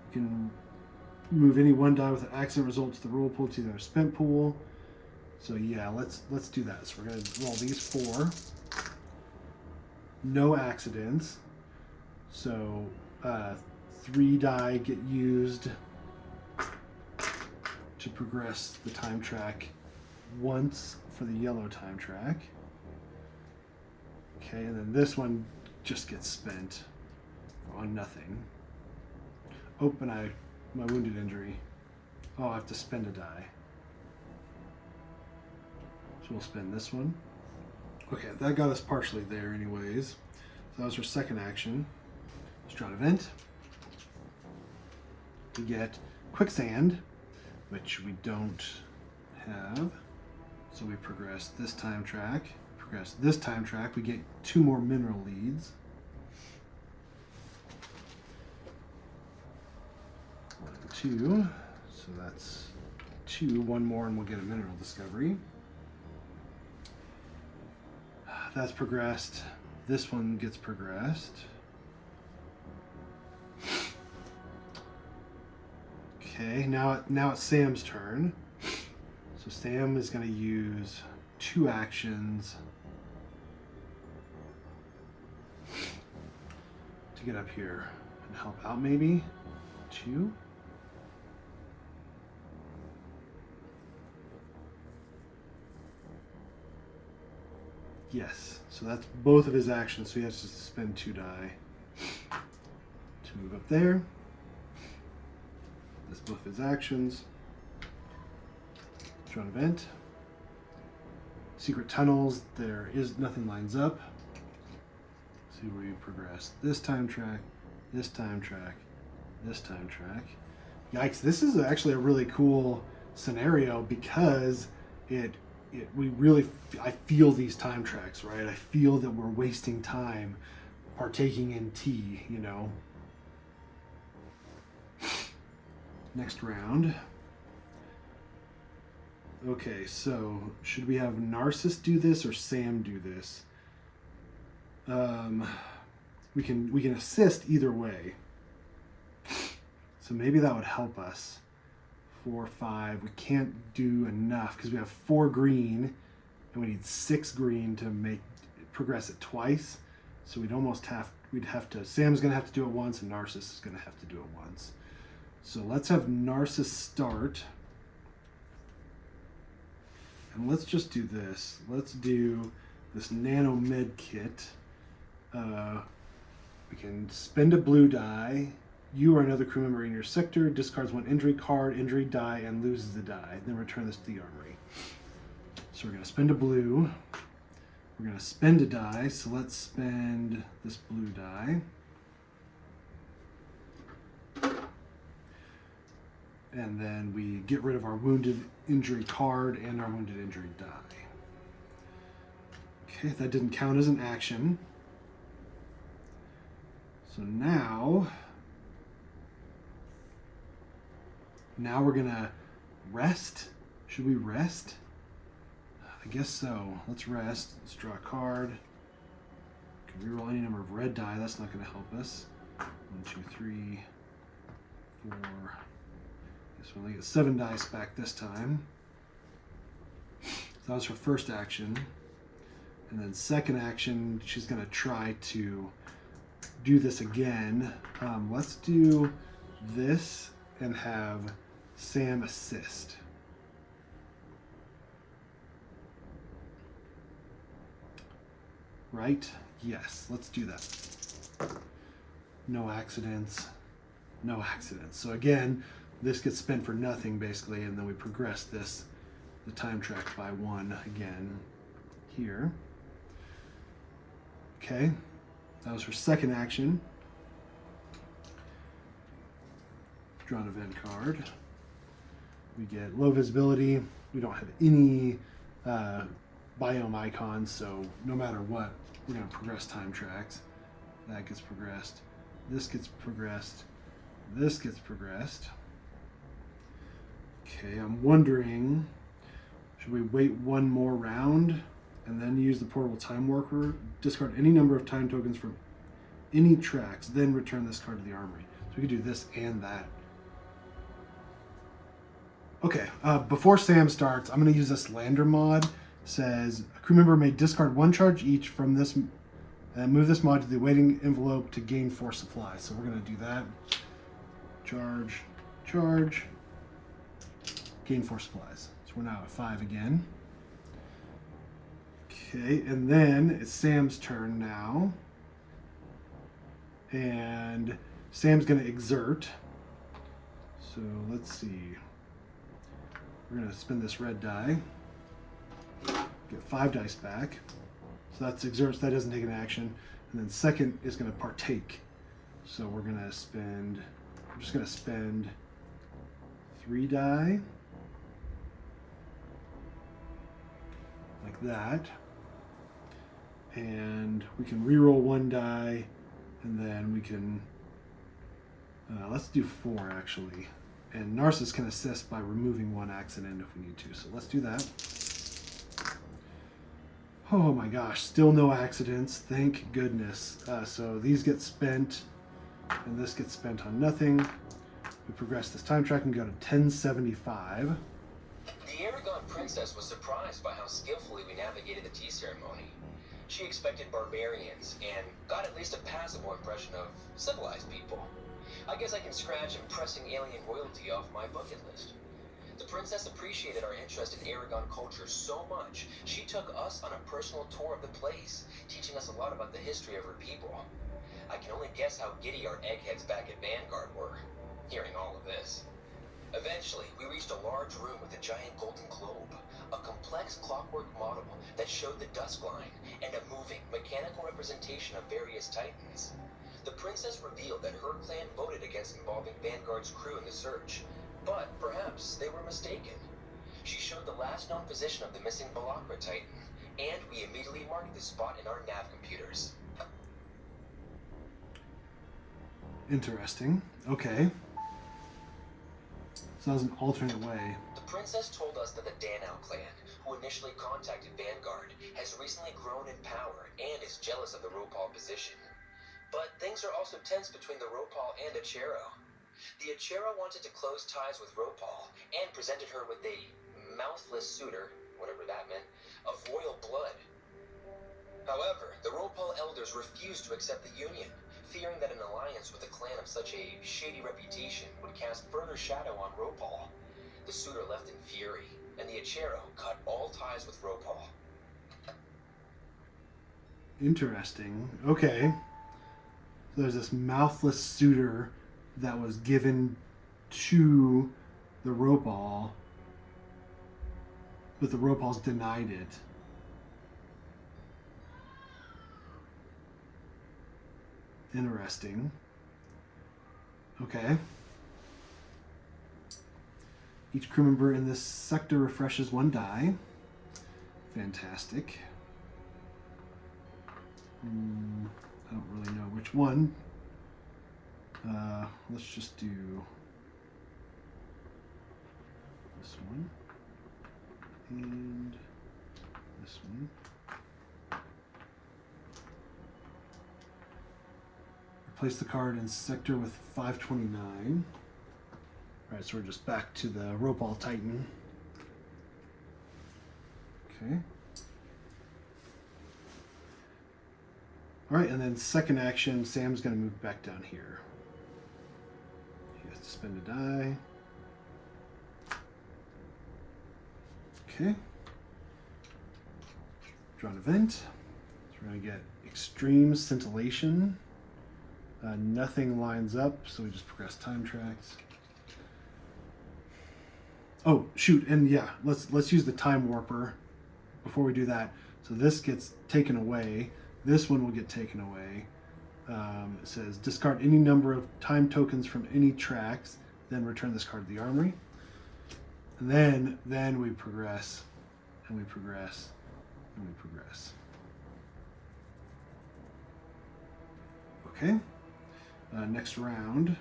We can move any one die with an accident result to the roll pool to their spent pool. So yeah, let's do that. So we're gonna roll these 4. No accidents. So 3 die get used to progress the time track once for the yellow time track. Okay, and then this one just gets spent on nothing. Oh, and my wounded injury. Oh, I have to spend a die. So we'll spend this one. Okay, that got us partially there anyways. So that was our second action. Let's draw an event. We get quicksand, which we don't have. So we progress this time track. Progress this time track. We get 2 more mineral leads. 1 and 2. So that's 2. 1 more and we'll get a mineral discovery. That's progressed. This one gets progressed. Okay, now it's Sam's turn. So Sam is going to use 2 actions to get up here and help out maybe. 2. Yes, so that's both of his actions, so he has to spend 2 die to move up there. That's both his actions. Draw an event. Secret tunnels, there is nothing lines up. See where you progress. This time track, this time track, this time track. Yikes, this is actually a really cool scenario because I feel these time tracks, right? I feel that we're wasting time partaking in tea, you know. Next round. Okay, so should we have Narcissus do this or Sam do this? We can assist either way. So maybe that would help us. 4, 5. We can't do enough because we have 4 green and we need 6 green to progress it twice. So we'd have to, Sam's gonna have to do it once and Narcissus is gonna have to do it once. So let's have Narcissus start. And let's just do this. Let's do this nano med kit. We can spend a blue die. You or another crew member in your sector discards 1 injury card, injury die, and loses the die. Then return this to the armory. So we're going to spend a blue. We're going to spend a die. So let's spend this blue die. And then we get rid of our wounded injury card and our wounded injury die. Okay, that didn't count as an action. So now we're gonna rest. Should we rest? I guess so. Let's rest. Let's draw a card. Can reroll any number of red die. That's not gonna help us. 1, 2, 3, 4. Guess we'll only get 7 dice back this time. So that was her first action. And then second action, she's gonna try to do this again. Let's do this and have Sam assist. Right? Yes, let's do that. No accidents. No accidents. So again, this gets spent for nothing basically, and then we progress the time track by 1 again here. Okay. That was her second action. Draw an event card. We get low visibility. We don't have any biome icons, so no matter what, we're going to progress time tracks. That gets progressed. This gets progressed. This gets progressed. Okay, I'm wondering, should we wait 1 more round and then use the portable time worker, discard any number of time tokens from any tracks, then return this card to the armory. So we could do this and that. Okay, before Sam starts, I'm going to use this lander mod. It says a crew member may discard 1 charge each from this and move this mod to the waiting envelope to gain 4 supplies. So we're going to do that. Charge, charge, gain 4 supplies. So we're now at 5 again. Okay, and then it's Sam's turn now. And Sam's going to exert. So let's see. We're going to spin this red die. Get 5 dice back. So that's exerts, that doesn't take an action. And then second is going to partake. So we're going to spend, I'm just going to spend 3 die. Like that. And we can reroll 1 die, and then we can, let's do 4 actually. And Narcissus can assist by removing 1 accident if we need to. So let's do that. Oh my gosh, still no accidents, thank goodness. So these get spent, and this gets spent on nothing. We progress this time track and go to 1075. The Aragon princess was surprised by how skillfully we navigated the tea ceremony. She expected barbarians and got at least a passable impression of civilized people. I guess I can scratch impressing alien royalty off my bucket list. The princess appreciated our interest in Aragon culture so much, she took us on a personal tour of the place, teaching us a lot about the history of her people. I can only guess how giddy our eggheads back at Vanguard were, hearing all of this. Eventually, we reached a large room with a giant golden globe, a complex clockwork model that showed the dusk line, and a moving, mechanical representation of various titans. The princess revealed that her clan voted against involving Vanguard's crew in the search, but perhaps they were mistaken. She showed the last known position of the missing Balakra Titan, and we immediately marked the spot in our nav computers. Interesting. Okay. So that was an alternate way. The princess told us that the Danau clan, who initially contacted Vanguard, has recently grown in power and is jealous of the Ropal position. But things are also tense between the Ropal and Achero. The Achero wanted to close ties with Ropal and presented her with a mouthless suitor, whatever that meant, of royal blood. However, the Ropal elders refused to accept the union, fearing that an alliance with a clan of such a shady reputation would cast further shadow on Ropal. The suitor left in fury, and the Achero cut all ties with Ropal. Interesting. Okay. So there's this mouthless suitor that was given to the Ropal, but the Ropals denied it. Interesting. Okay. Each crew member in this sector refreshes 1 die. Fantastic. I don't really know which one. Let's just do this one and this one. Replace the card in sector with 529. Alright, so we're just back to the Ropal Titan. Okay. Alright, and then second action, Sam's going to move back down here. He has to spend a die. Okay. Draw an event. So we're going to get extreme scintillation. Nothing lines up, so we just progress time tracks. Oh, shoot, and yeah, let's use the time warper before we do that. So this gets taken away. This one will get taken away. It says discard any number of time tokens from any tracks, then return this card to the armory. And then we progress, and we progress, and we progress. Okay. Next round.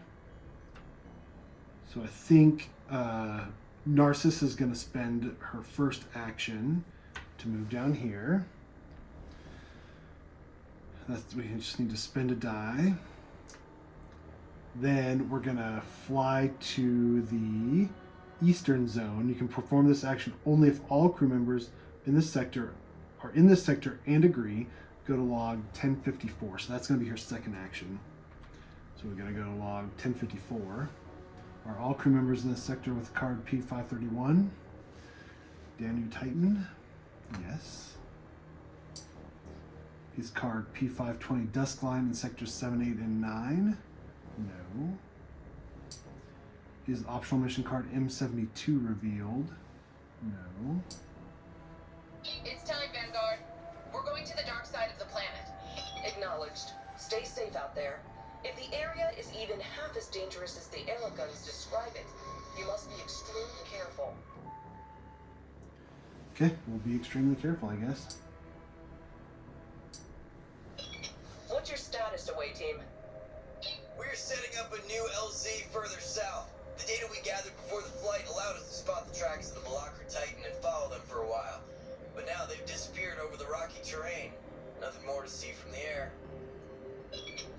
So I think Narcissus is going to spend her first action to move down here. We just need to spend a die. Then we're going to fly to the eastern zone. You can perform this action only if all crew members in this sector are in this sector and agree. Go to log 1054. So that's going to be her second action. So we're going to go to log 1054. Are all crew members in this sector with card P531? Danu Titan? Yes. Is card P520 Duskline in sectors 7, 8, and 9? No. Is optional mission card M72 revealed? No. It's time, Vanguard. We're going to the dark side of the planet. Acknowledged. Stay safe out there. If the area is even half as dangerous as the arrow guns describe it, you must be extremely careful. Okay, we'll be extremely careful, I guess. What's your status, away team? We're setting up a new LZ further south. The data we gathered before the flight allowed us to spot the tracks of the Balakra Titan and follow them for a while. But now they've disappeared over the rocky terrain. Nothing more to see from the air.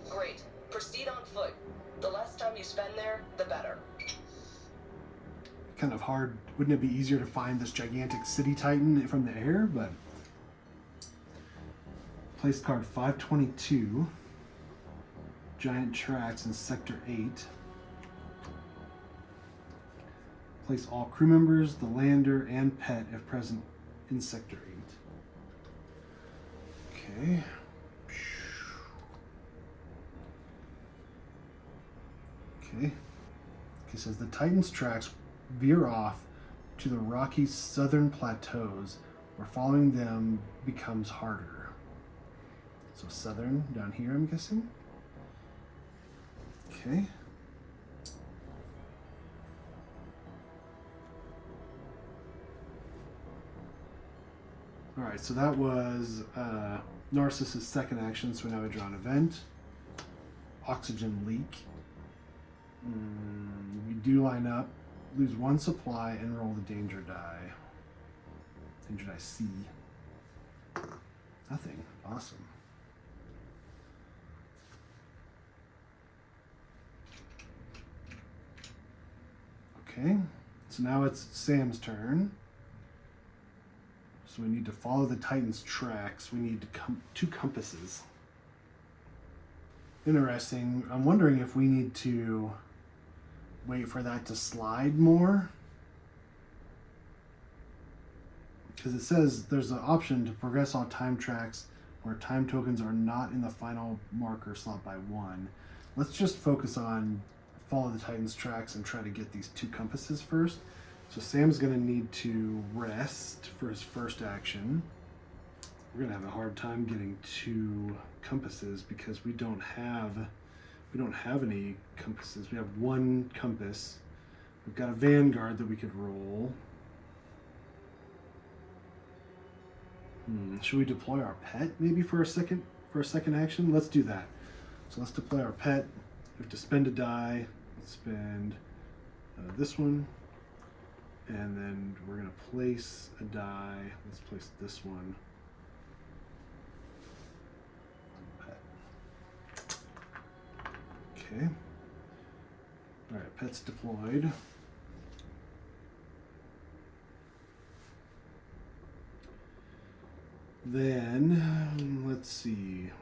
Great. Proceed on foot. The less time you spend there, the better. Kind of hard. Wouldn't it be easier to find this gigantic city titan from the air? But place card 522. Giant tracks in sector 8. Place all crew members, the lander, and pet if present in sector 8. Okay. Okay. It says the Titan's tracks veer off to the rocky southern plateaus, where following them becomes harder. So southern down here, I'm guessing. Okay. Alright, so that was Narcissus' second action, so now we draw an event. Oxygen leak. We do line up, lose one supply, and roll the danger die. Danger die C. Nothing. Awesome. Okay, so now it's Sam's turn. So we need to follow the Titan's tracks. We need two compasses. Interesting. I'm wondering if we need to wait for that to slide more. Because it says there's an option to progress all time tracks where time tokens are not in the final marker slot by 1. Let's just focus on follow the Titan's tracks and try to get these two compasses first. So Sam's going to need to rest for his first action. We're going to have a hard time getting two compasses because we don't have any compasses. We have one compass. We've got a Vanguard that we could roll. Should we deploy our pet maybe for a second action? Let's do that. So let's deploy our pet. We have to spend a die. Let's spend this one. And then we're going to place a die. Let's place this one on the pet. Okay. All right, pet's deployed. Then, let's see.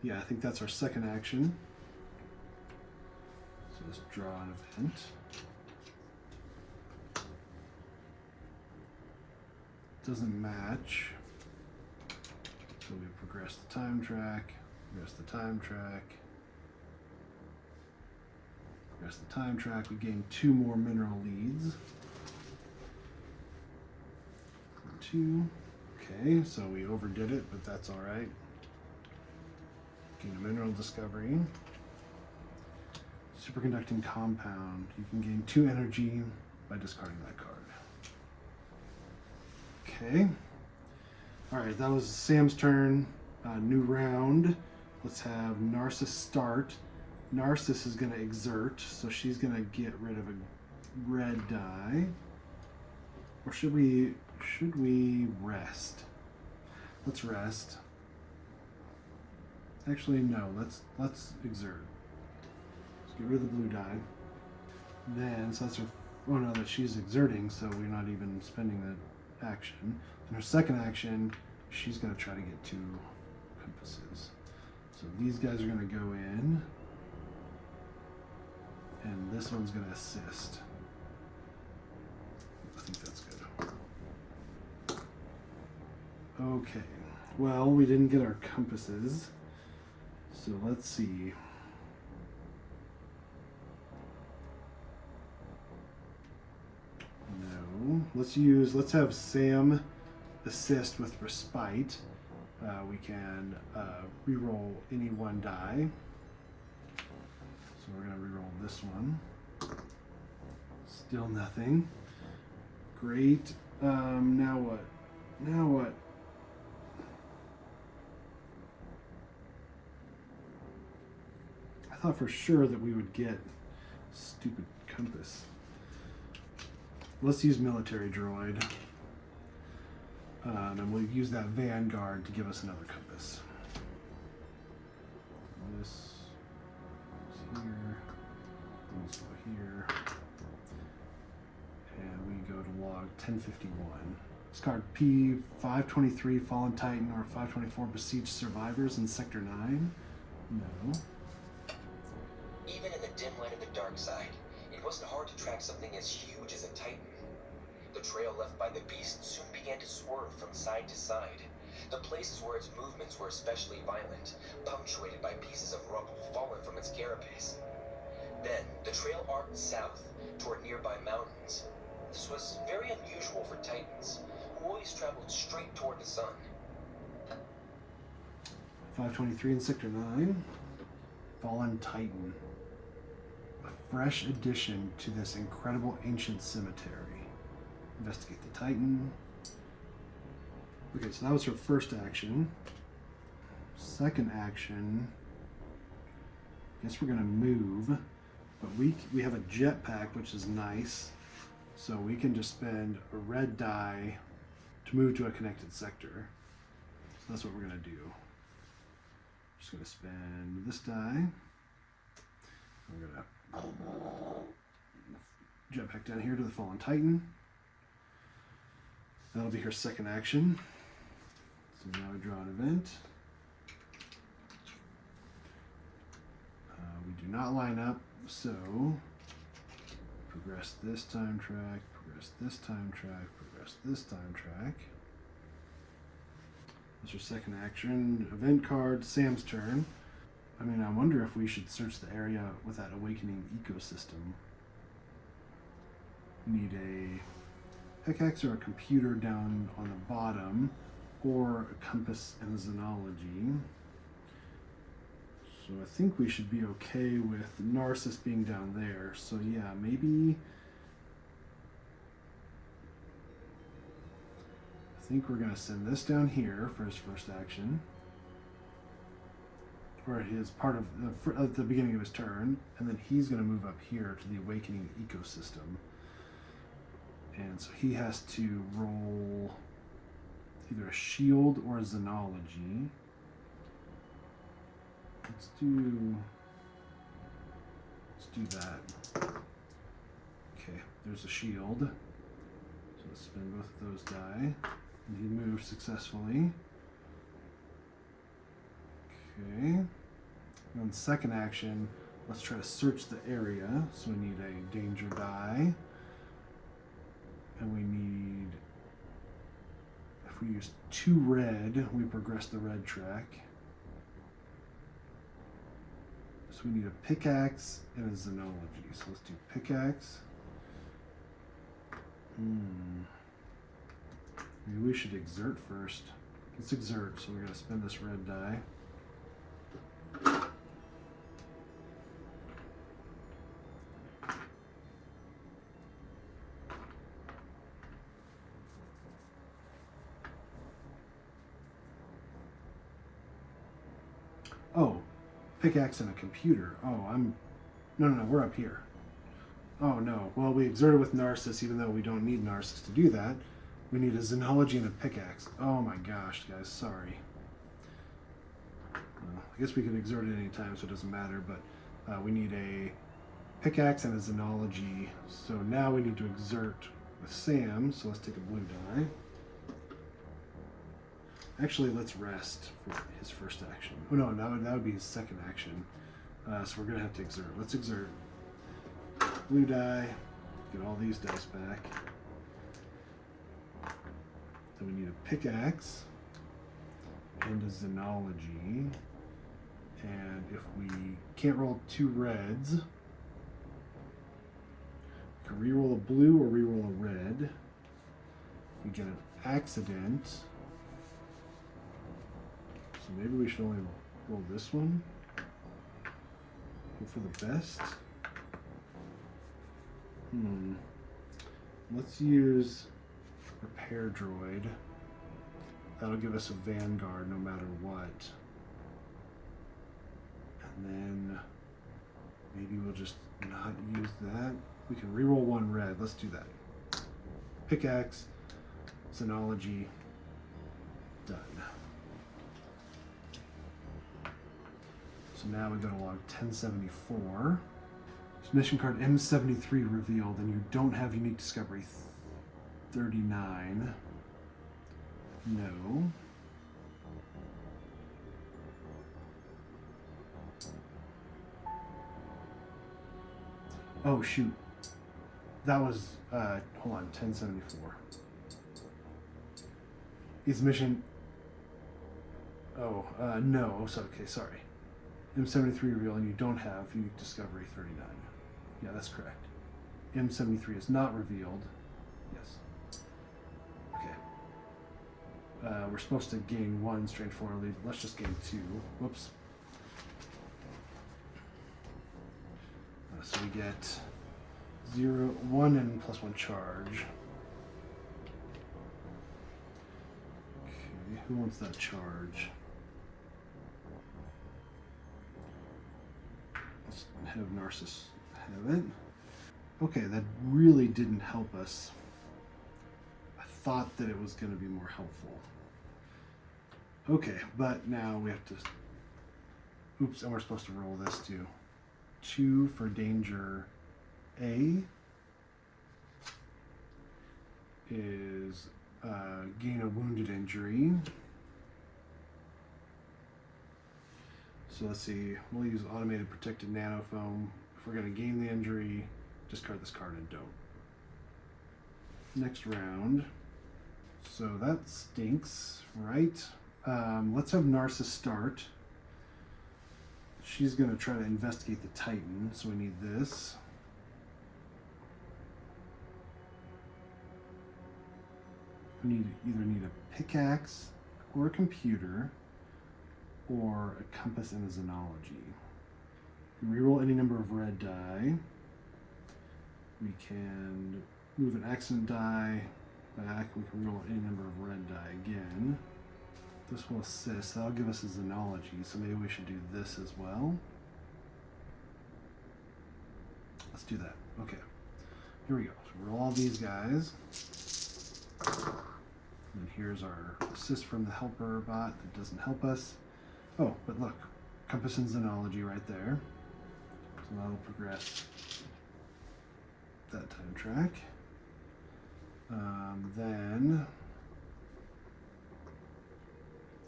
Yeah, I think that's our second action. So let's draw an event. Doesn't match. So we progress the time track, progress the time track, progress the time track. We gain 2 more mineral leads. 2. Okay, so we overdid it, but that's all right. Gain a mineral discovery. Superconducting compound. You can gain 2 energy by discarding that card. Okay. All right, that was Sam's turn. New round. Let's have Narcissus start. Narcissus is going to exert, so she's going to get rid of a red die. Or should we rest? Let's rest. Actually, no. Let's exert. Let's get rid of the blue die. Then, so that's her. Oh no, that she's exerting, so we're not even spending the action. In her second action, she's going to try to get 2 compasses. So these guys are going to go in, and this one's going to assist. I think that's good. Okay, well, we didn't get our compasses, so let's see. No, let's have Sam assist with respite. We can reroll any one die. So we're going to reroll this one. Still nothing. Great. Now what? Now what? I thought for sure that we would get stupid compass. Let's use military droid. And we'll use that Vanguard to give us another compass. This is here. This go here. And we go to log 1051. Discard P523 Fallen Titan or 524 Besieged Survivors in Sector 9. No. Even in the dim light of the dark side, it wasn't hard to track something as huge as a Titan. The trail left by the beast soon began to swerve from side to side. The places where its movements were especially violent, punctuated by pieces of rubble fallen from its carapace. Then, the trail arced south, toward nearby mountains. This was very unusual for Titans, who always traveled straight toward the sun. 523 in Sector 9. Fallen Titan. A fresh addition to this incredible ancient cemetery. Investigate the Titan. Okay, so that was her first action. Second action, I guess we're gonna move, but we have a jetpack, which is nice. So we can just spend a red die to move to a connected sector. So that's what we're gonna do. Just gonna spend this die. We're gonna jetpack down here to the Fallen Titan. That'll be her second action. So now we draw an event. We do not line up, so progress this time track, progress this time track, progress this time track. That's your second action. Event card, Sam's turn. I mean, I wonder if we should search the area with that awakening ecosystem. We need a pickaxe or a computer down on the bottom, or a compass and a xenology. So I think we should be okay with Narcissus being down there. So yeah, maybe I think we're gonna send this down here for his first action, or his part of at the beginning of his turn, and then he's gonna move up here to the awakening ecosystem. And so he has to roll either a shield or a xenology. Let's do that. Okay, there's a shield. So let's spin both of those die. And he moves successfully. Okay. On the second action, let's try to search the area. So we need a danger die. And we need, if we use 2 red, we progress the red track. So we need a pickaxe and a xenology. So let's do pickaxe. Maybe we should exert first. Let's exert, so we're going to spend this red die. Oh, pickaxe and a computer. Oh, no, we're up here. Oh no, well we exerted with Narcissus even though we don't need Narcissus to do that. We need a xenology and a pickaxe. Oh my gosh, guys, sorry. Well, I guess we can exert it any time so it doesn't matter, but we need a pickaxe and a xenology. So now we need to exert with Sam, so let's take a blue die. Actually, let's rest for his first action. Oh no, that would be his second action. So we're gonna have to exert. Let's exert. Blue die. Get all these dice back. Then we need a pickaxe and a xenology. And if we can't roll 2 reds, we can reroll a blue or reroll a red. If we get an accident. So maybe we should only roll this one. Hope for the best. Let's use Repair Droid. That'll give us a Vanguard no matter what. And then maybe we'll just not use that. We can reroll 1 red. Let's do that. Pickaxe, Xenology, done. So now we go to log 1074. So mission card M73 revealed, and you don't have unique discovery 39. No. Oh shoot. That was hold on, 1074. Is mission no, so okay, sorry. M73 revealed and you don't have unique discovery 39. Yeah, that's correct. M73 is not revealed. Yes. Okay. We're supposed to gain 1 straightforwardly. Let's just gain 2. Whoops. So we get 0, 1, and +1 charge. who wants that charge? Let's have Narcissus have it. Okay, that really didn't help us. I thought that it was going to be more helpful. Okay, but now we have to... Oops, and we're supposed to roll this too. 2 for danger A is gain a wounded injury. So let's see, we'll use automated protected nanofoam. If we're going to gain the injury, discard this card and don't. Next round. So that stinks, right? Let's have Narcissus start. She's going to try to investigate the Titan, so we need this. We either need a pickaxe or a computer or a compass and a xenology. We can reroll any number of red die. We can move an accident die back. We can reroll any number of red die again. This will assist. That'll give us a xenology, so maybe we should do this as well. Let's do that. Okay. Here we go. So roll all these guys. And here's our assist from the helper bot that doesn't help us. Oh, but look, compass and xenology right there. So that'll progress that time track. Then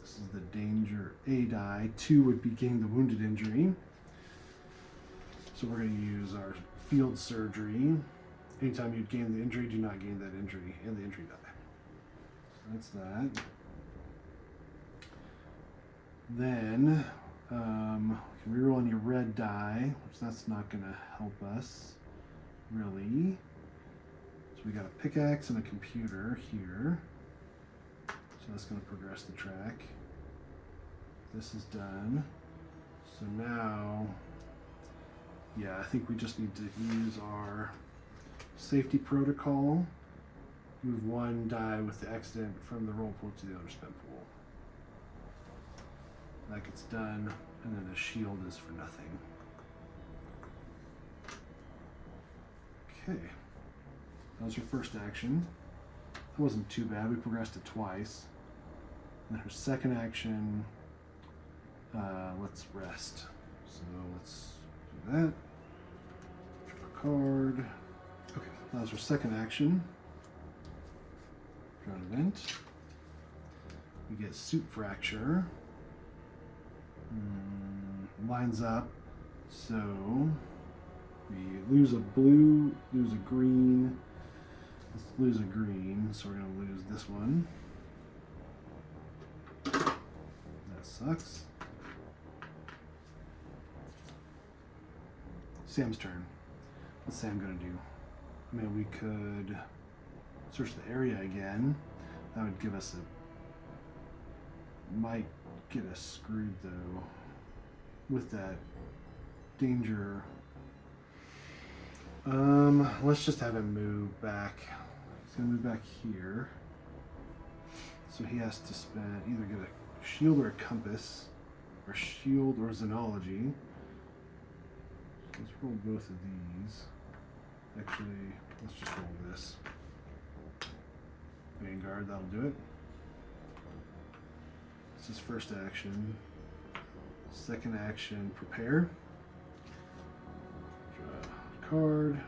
this is the danger A die. 2 would be gain the wounded injury. So we're going to use our field surgery. Anytime you gain the injury, do not gain that injury and the injury die. That's that. Then we can reroll any red die, which that's not going to help us really. So we got a pickaxe and a computer here. So that's going to progress the track. This is done. So now, yeah, I think we just need to use our safety protocol. Move 1 die with the accident from the roll pool to the other spent pool. That gets done, and then the shield is for nothing. Okay, that was her first action. That wasn't too bad. We progressed it twice. And then her second action, let's rest. So let's do that. Draw a card. Okay, that was her second action. Draw an event. We get suit fracture. Lines up. So we lose a blue, lose a green. Let's lose a green, so we're going to lose this one. That sucks. Sam's turn. What's Sam going to do? I mean, we could search the area again. That would give us a... might get us screwed, though, with that danger. Let's just have him move back. He's going to move back here. So he has to spend either get a shield or a compass, or shield or xenology. Let's roll both of these. Actually, let's just roll this. Vanguard, that'll do it. This is first action. Second action, prepare. Draw a card.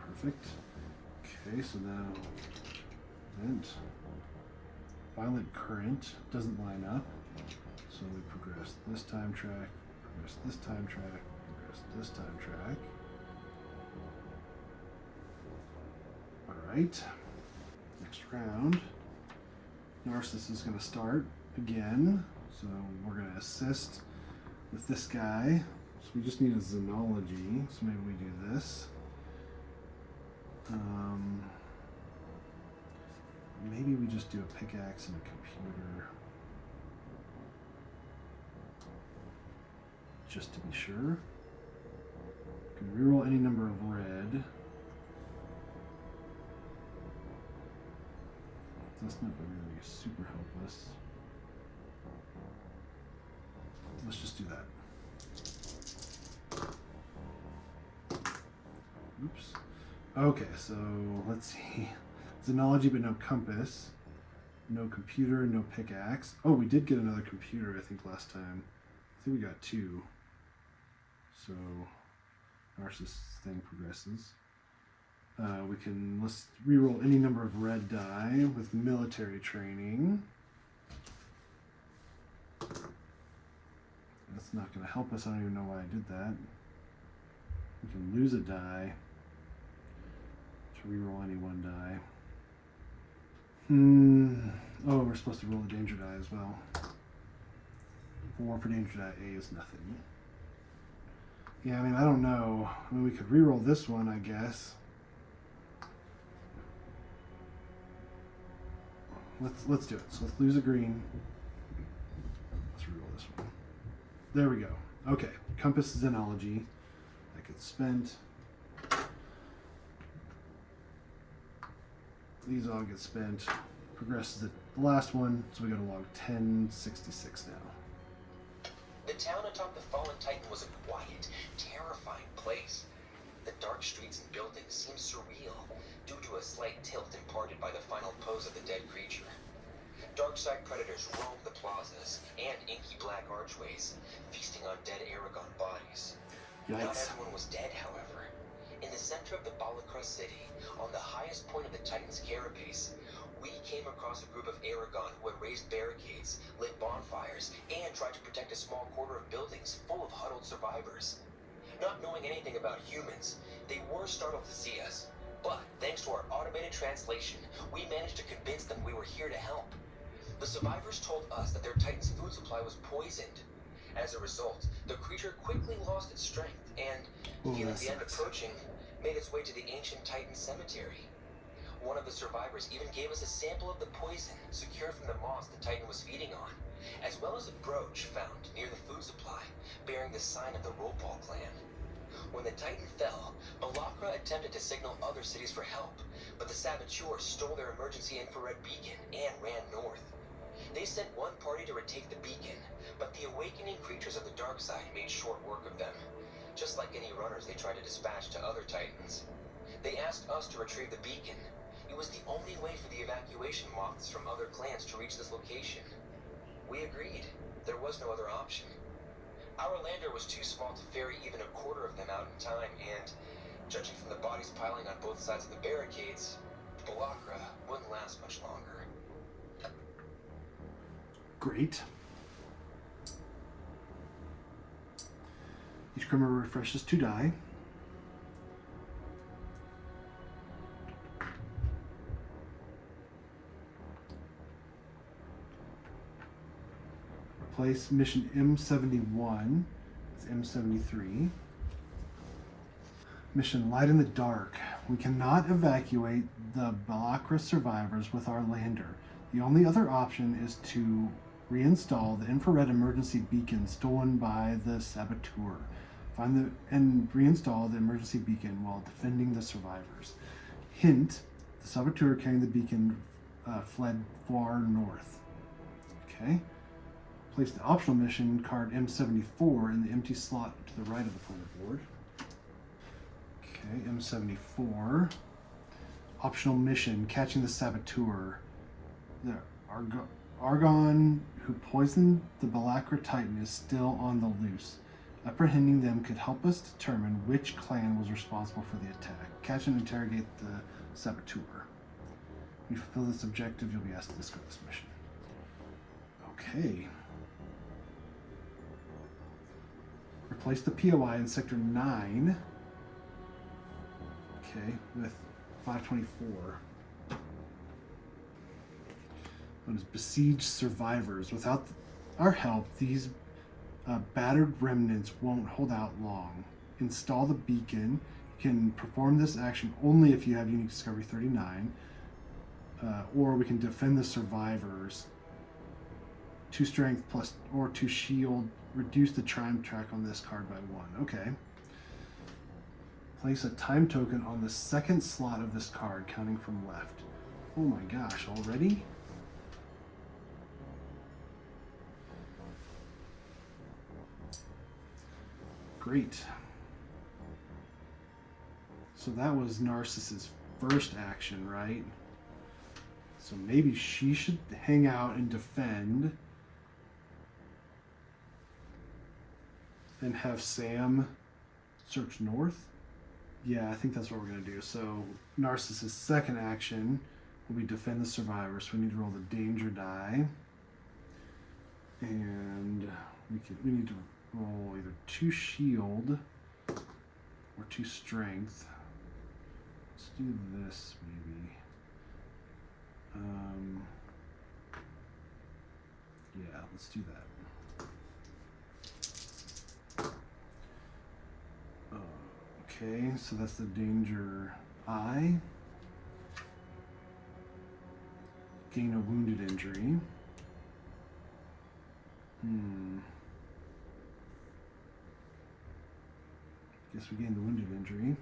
Perfect. Okay, so now event. Violent current doesn't line up. So we progress this time track, progress this time track, progress this time track. Alright. Next round. Narcissus is going to start again. So we're going to assist with this guy. So we just need a xenology. So maybe we do this. Maybe we just do a pickaxe and a computer. Just to be sure. Can reroll any number of red. That's not really super helpless. let's just do that. Oops. Okay, so let's see. Xenology, but no compass. No computer, no pickaxe. Oh, we did get another computer, I think, last time. I think we got 2. So, Narcissus thing progresses. Let's reroll any number of red die with military training. That's not going to help us. I don't even know why I did that. We can lose a die to reroll any one die. Oh, we're supposed to roll a danger die as well. 4 for danger die. A is nothing. Yeah, I mean, I don't know. I mean, we could reroll this one, I guess. Let's do it. So let's lose a green. Let's reroll this one. There we go. Okay, compass xenology. That gets spent. These all get spent. Progresses at the last one, so we go to log 1066 now. The town atop the fallen Titan was a quiet, terrifying place. The dark streets and buildings seemed surreal due to a slight tilt imparted by the final pose of the dead creature. Darkside predators roamed the plazas and inky black archways, feasting on dead Aragon bodies. Not Yikes. everyone was dead, however. In the center of the Balakra city, on the highest point of the Titan's carapace, we came across a group of Aragon who had raised barricades, lit bonfires, and tried to protect a small quarter of buildings full of huddled survivors. Not knowing anything about humans, they were startled to see us. But thanks to our automated translation, we managed to convince them we were here to help. The survivors told us that their Titan's food supply was poisoned. As a result, the creature quickly lost its strength and, feeling the end approaching, made its way to the ancient Titan cemetery. One of the survivors even gave us a sample of the poison secured from the moss the Titan was feeding on, as well as a brooch found near the food supply, bearing the sign of the Ropal clan. When the Titan fell, Balakra attempted to signal other cities for help, but the saboteurs stole their emergency infrared beacon and ran north. They sent one party to retake the beacon, but the awakening creatures of the dark side made short work of them. Just like any runners they tried to dispatch to other Titans. They asked us to retrieve the beacon. It was the only way for the evacuation moths from other clans to reach this location. We agreed. There was no other option. Our lander was too small to ferry even a quarter of them out in time, and, judging from the bodies piling on both sides of the barricades, Balakra wouldn't last much longer. Great. Each criminal refreshes 2 die. Replace mission M71 with M73. Mission Light in the Dark. We cannot evacuate the Balakra survivors with our lander. The only other option is to reinstall the infrared emergency beacon stolen by the saboteur. And reinstall the emergency beacon while defending the survivors. Hint, the saboteur carrying the beacon fled far north. Okay. Place the optional mission card M74 in the empty slot to the right of the player board. Okay, M74. Optional mission, catching the saboteur. The Argon who poisoned the Balakra Titan is still on the loose. Apprehending them could help us determine which clan was responsible for the attack. Catch and interrogate the saboteur. When you fulfill this objective, you'll be asked to discard this mission. Okay. Replace the POI in Sector 9. Okay, with 524. Known as besieged survivors. Without our help, these battered remnants won't hold out long. Install the beacon. You can perform this action only if you have Unique Discovery 39. Or we can defend the survivors. 2 strength plus or 2 shield. Reduce the time track on this card by 1. Okay. Place a time token on the second slot of this card, counting from left. Oh my gosh, already? Great. So that was Narcissus' first action, right? So maybe she should hang out and defend. And have Sam search north? Yeah, I think that's what we're going to do. So Narcissus' second action will be defend the survivor. So we need to roll the danger die. And we need to roll either 2 shield or 2 strength. Let's do this maybe. Yeah, let's do that. Okay, so that's the danger eye. Gain a wounded injury. Guess we gained the wounded injury.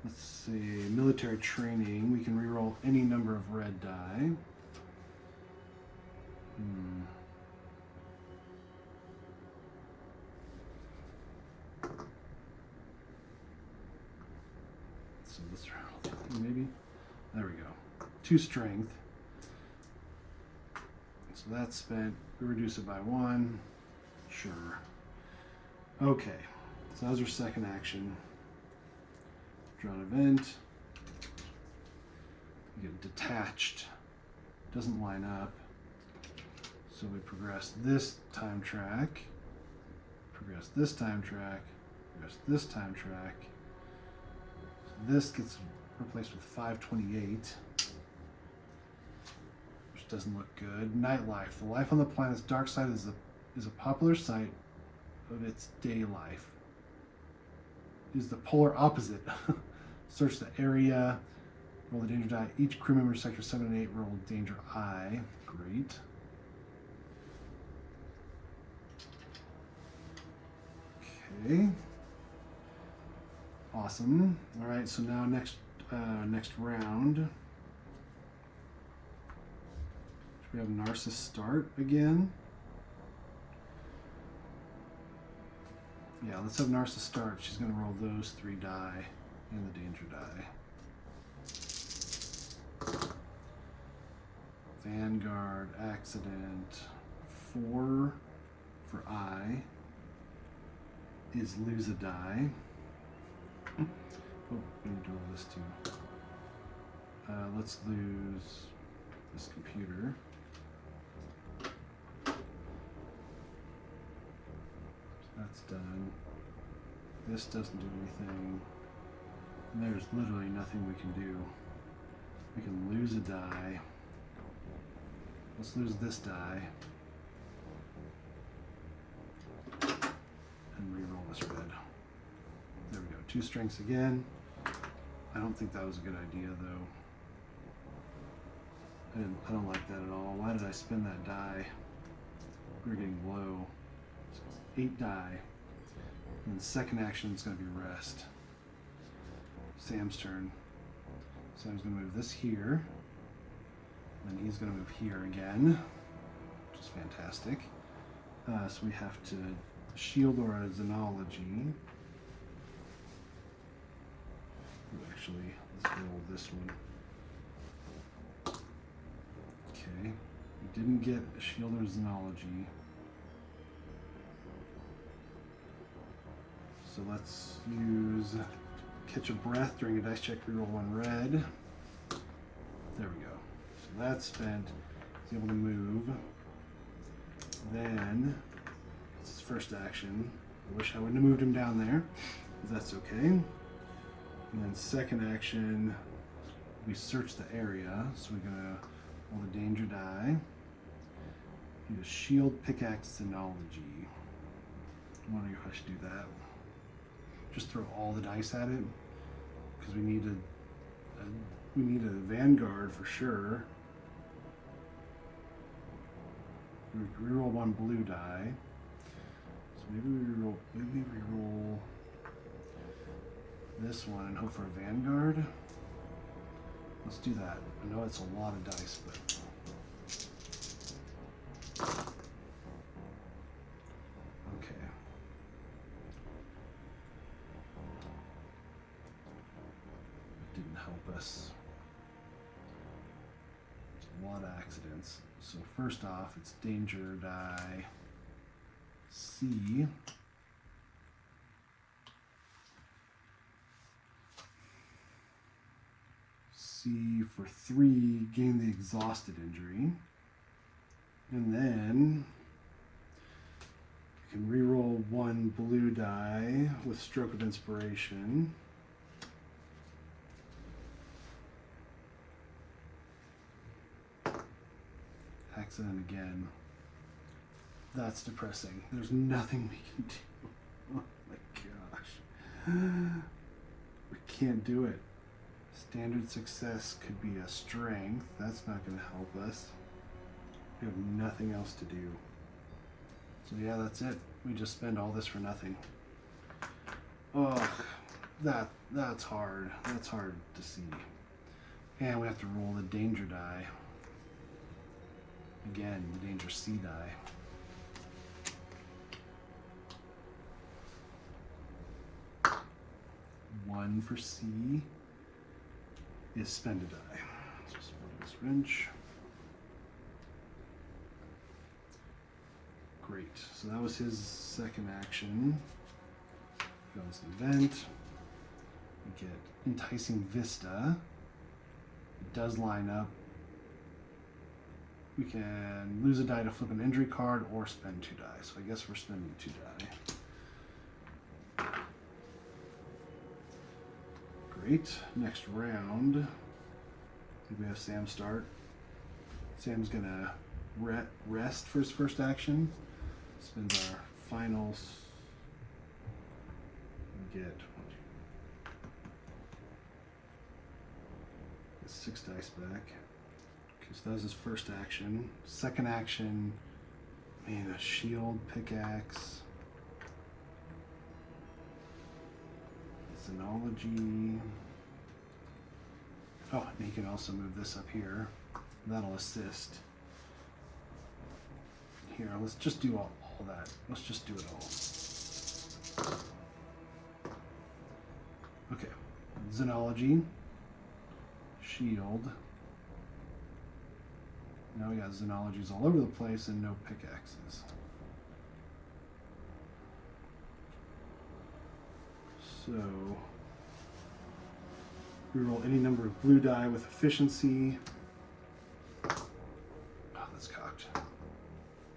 Let's see, military training. We can reroll any number of red die. So let's roll, maybe. There we go. 2 strength. So that's spent. We reduce it by 1. Sure. Okay. So that was our second action. Draw an event. You get detached. Doesn't line up. So we progress this time track. Progress this time track. Progress this time track. This gets replaced with 528, which doesn't look good. Nightlife. The life on the planet's dark side is a popular site of its day life. Is the polar opposite. Search the area. Roll the danger die. Each crew member sector 7 and 8 roll danger eye. Great. Okay. Awesome. All right. So now next round, we have Narcissus start again. Yeah, let's have Narcissus start. She's going to roll those 3 die and the danger die. Vanguard accident 4 for I is lose a die. Oh, we need to roll this too. Let's lose this computer. That's done. This doesn't do anything. And there's literally nothing we can do. We can lose a die. Let's lose this die. And re-roll this red. There we go. 2 strengths again. I don't think that was a good idea though. I don't like that at all. Why did I spend that die? We're getting low. So 8 die. And the second action is going to be rest. Sam's turn. Sam's going to move this here. And then he's going to move here again, which is fantastic. So we have to shield or a xenology. Actually, let's roll this one. Okay, we didn't get a shield or xenology. So let's use catch a breath during a dice check, reroll 1 red. There we go. So that's spent. He's able to move. Then, it's his first action. I wish I wouldn't have moved him down there, but that's okay. And then second action, we search the area. So we're gonna roll the danger die. Need a shield, pickaxe, xenology. I'm wondering if I should do that. Just throw all the dice at it, because we need a Vanguard for sure. We reroll 1 blue die. So maybe we reroll this one and hope for a Vanguard. Let's do that. I know it's a lot of dice, but okay. us. A lot of accidents. So first off, it's danger die C. C for 3, gain the exhausted injury. And then you can reroll 1 blue die with stroke of inspiration. Accident again. That's depressing. There's nothing we can do. Oh my gosh. We can't do it. Standard success could be a strength. That's not going to help us. We have nothing else to do. So yeah, that's it. We just spend all this for nothing. Ugh, that's hard. That's hard to see. And we have to roll the danger die. Again, the danger C die. One for C is spend a die. So spend this wrench. Great. So that was his second action. Goes an event. We get enticing vista. It does line up. We can lose a die to flip an injury card or spend 2 die. So I guess we're spending 2 die. Great. Next round, I think we have Sam start. Sam's gonna rest for his first action. Spends our finals. We get 6 dice back. Okay, so that was his first action. Second action, man, a shield, pickaxe, Xenology. Oh, and he can also move this up here. That'll assist. Here, let's just do all that. Let's just do it all. Okay, Xenology, shield. Now we got Xenologies all over the place and no pickaxes. So, reroll any number of blue die with efficiency. Oh, that's cocked.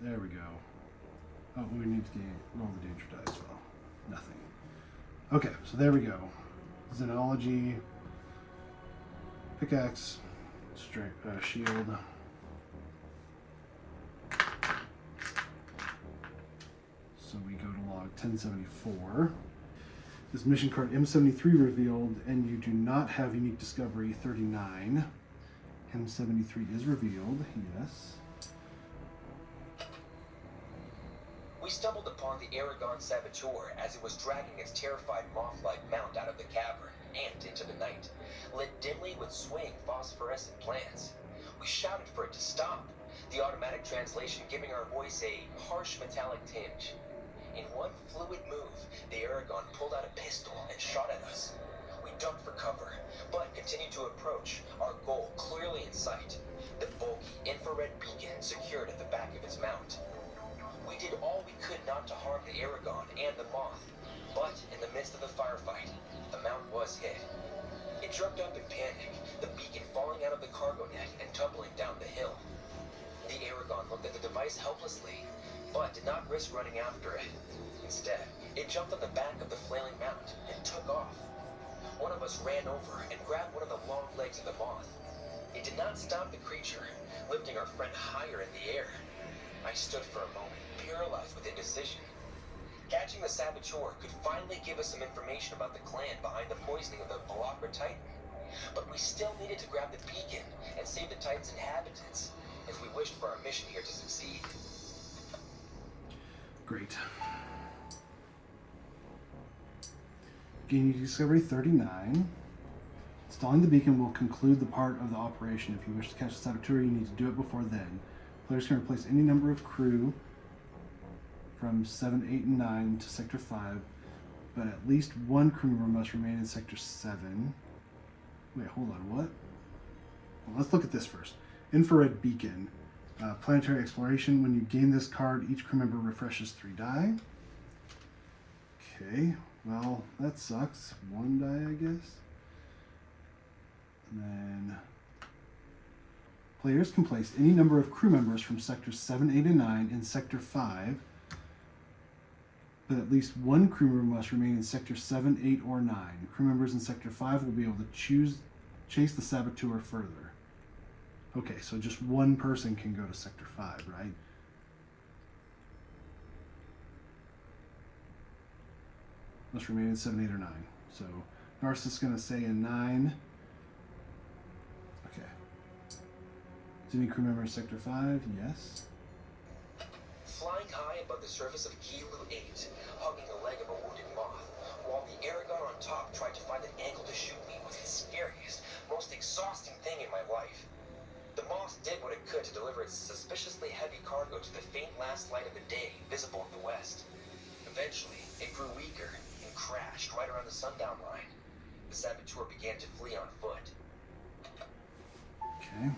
There we go. Oh, we need to roll the danger die as well. Nothing. Okay, so there we go. Xenology, pickaxe, shield. So we go to log 1074. This mission card M73 revealed, and you do not have unique discovery 39. M73 is revealed, yes. We stumbled upon the Aragon Saboteur as it was dragging its terrified moth-like mount out of the cavern and into the night, lit dimly with swaying phosphorescent plants. We shouted for it to stop, the automatic translation giving our voice a harsh metallic tinge. In one fluid move, the Aragon pulled out a pistol and shot at us. We ducked for cover, but continued to approach, our goal clearly in sight, the bulky infrared beacon secured at the back of its mount. We did all we could not to harm the Aragon and the moth, but in the midst of the firefight, the mount was hit. It jerked up in panic, the beacon falling out of the cargo net and tumbling down the hill. The Aragon looked at the device helplessly, but did not risk running after it. Instead, it jumped on the back of the flailing mount and took off. One of us ran over and grabbed one of the long legs of the moth. It did not stop the creature, lifting our friend higher in the air. I stood for a moment, paralyzed with indecision. Catching the Saboteur could finally give us some information about the clan behind the poisoning of the Malacra Titan. But we still needed to grab the beacon and save the Titan's inhabitants if we wished for our mission here to succeed. Great. Gain unique discovery 39. Installing the beacon will conclude the part of the operation. If you wish to catch the Saboteur, you need to do it before then. Players can replace any number of crew from 7, 8, and 9 to Sector 5, but at least one crew member must remain in Sector 7. Wait, hold on, what? Well, let's look at this first. Infrared beacon. Planetary exploration. When you gain this card, each crew member refreshes 3 die. Okay, well, that sucks. 1 die, I guess. And then players can place any number of crew members from sectors 7, 8, and 9 in sector 5, but at least one crew member must remain in sector 7, 8, or 9. Crew members in sector 5 will be able to chase the saboteur further. Okay, so just one person can go to sector 5, right? Must remain in 7, 8, or 9. So Narcissus is going to say in 9. Okay. Is any crew member in sector 5? Yes. Flying high above the surface of Kilo 8, hugging the leg of a wounded moth, while the Aragon on top tried to find an angle to shoot me was the scariest, most exhausting thing in my life. The moth did what it could to deliver its suspiciously heavy cargo to the faint last light of the day, visible in the west. Eventually, it grew weaker and crashed right around the sundown line. The saboteur began to flee on foot. Okay.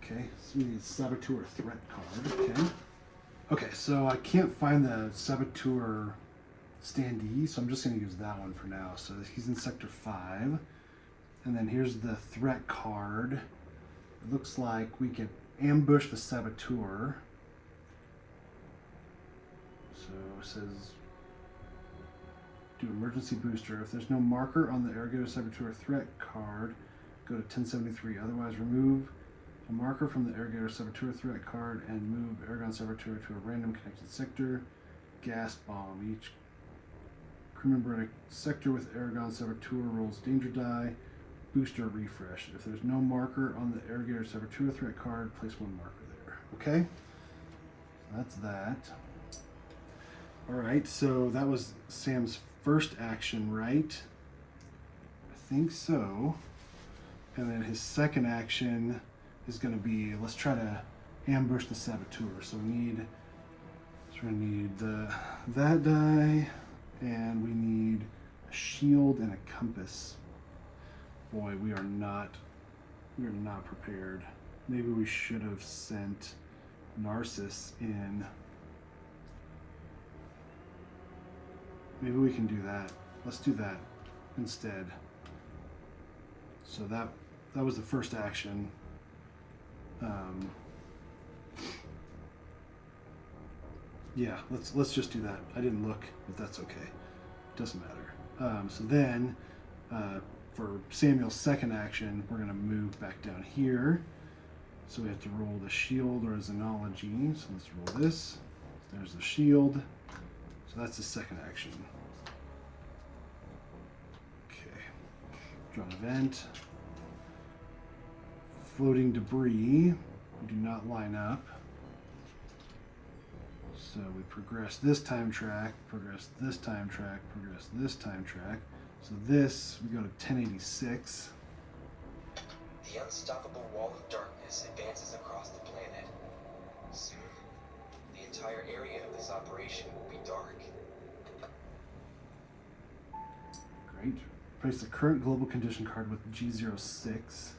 Okay, so we need a saboteur threat card. Okay. Okay, so I can't find the saboteur standee, so I'm just going to use that one for now. So he's in sector 5. And then here's the threat card. It looks like we can ambush the saboteur. So it says do emergency booster. If there's no marker on the Irrigator Saboteur threat card, go to 1073. Otherwise, remove a marker from the Irrigator Saboteur threat card and move Aragon Saboteur to a random connected sector. Gas bomb. Each crew member in a sector with Aragon Saboteur rolls danger die. Booster refresh. If there's no marker on the Irrigator Saboteur threat card, place one marker there. Okay? So that's that. Alright, so that was Sam's first action, right? I think so. And then his second action is going to be, let's try to ambush the saboteur. So we're going to need that die, and we need a shield and a compass. Boy, we are not prepared. Maybe we should have sent Narcissus in. Maybe we can do that. Let's do that instead. So that was the first action. Yeah, let's just do that. I didn't look, but that's okay. Doesn't matter. So then, for Samuel's second action, we're gonna move back down here. So we have to roll the shield or Xenology. So let's roll this. There's the shield. So that's the second action. Okay. Draw an event. Floating debris. We do not line up. So we progress this time track, progress this time track, progress this time track. So this, we go to 1086. The unstoppable wall of darkness advances across the planet. Soon, the entire area of this operation will be dark. Great. Place the current global condition card with G06.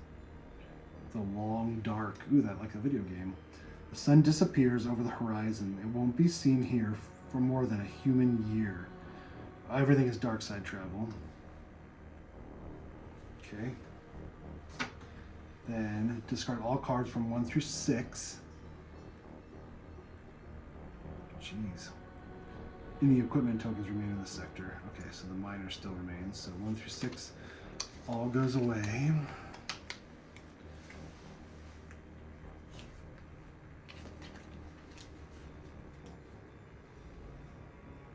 The long dark. Ooh, that like a video game. The sun disappears over the horizon. It won't be seen here for more than a human year. Everything is dark side travel. Okay. Then discard all cards from 1 through 6. Jeez. Any equipment tokens remain in the sector. Okay, so the miner still remains. So 1 through 6 all goes away.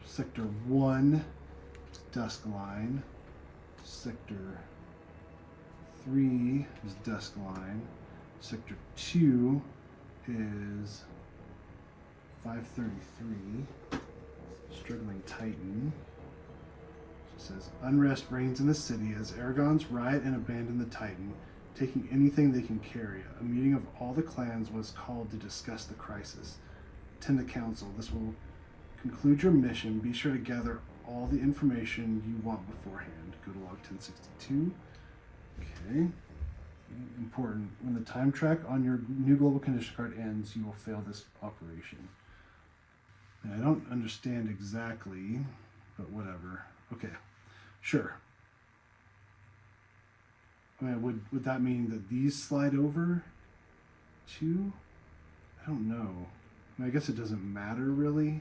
Sector 1 is Dusk Line. Sector 3 is Dusk Line. Sector 2 is 533. Struggling Titan. It says, unrest reigns in the city as Aragons riot and abandon the Titan, taking anything they can carry. A meeting of all the clans was called to discuss the crisis. Attend the council. This will conclude your mission. Be sure to gather all the information you want beforehand. Go to log 1062. Okay. Important. When the time track on your new global condition card ends, you will fail this operation. And I don't understand exactly, but whatever. Okay. Sure. I mean, would that mean that these slide over too? I don't know. I mean, I guess it doesn't matter really.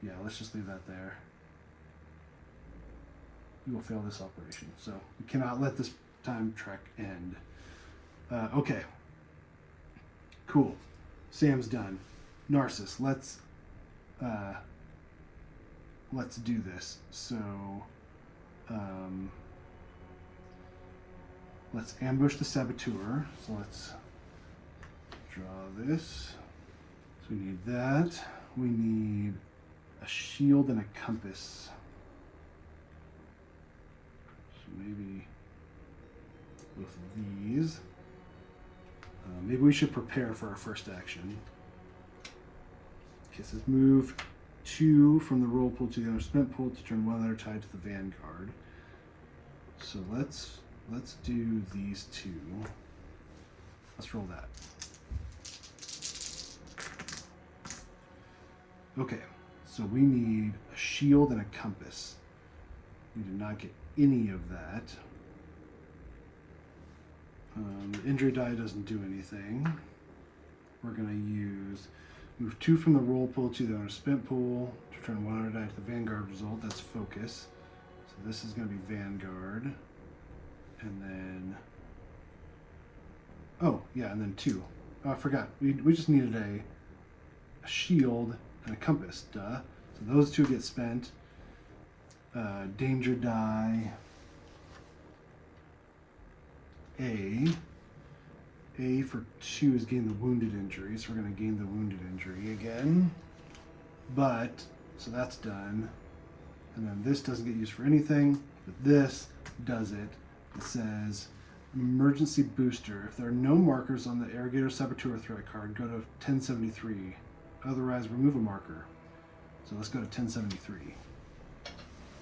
Yeah, let's just leave that there. You will fail this operation. So we cannot let this time track end. Okay. Cool. Sam's done. Narcissus, let's do this. So let's ambush the saboteur. So let's draw this. So we need that. We need a shield and a compass. So maybe both of these. Maybe we should prepare for our first action. Okay, so let's move 2 from the roll pool to the underspent pool to turn 1 letter tied to the Vanguard. So let's do these 2. Let's roll that. Okay, so we need a shield and a compass. We did not get any of that. The injury die doesn't do anything. We're going to move 2 from the roll pool to the underspent pool to turn 1 other die to the Vanguard result. That's focus. So this is going to be Vanguard. And then, oh yeah, and then 2. Oh, I forgot. We just needed a shield and a compass. Duh. So those 2 get spent. Danger die. A for 2 is gain the wounded injury, so we're going to gain the wounded injury again. But, so that's done. And then this doesn't get used for anything, but this does it. It says, emergency booster. If there are no markers on the Irrigator Saboteur threat card, go to 1073. Otherwise, remove a marker. So let's go to 1073.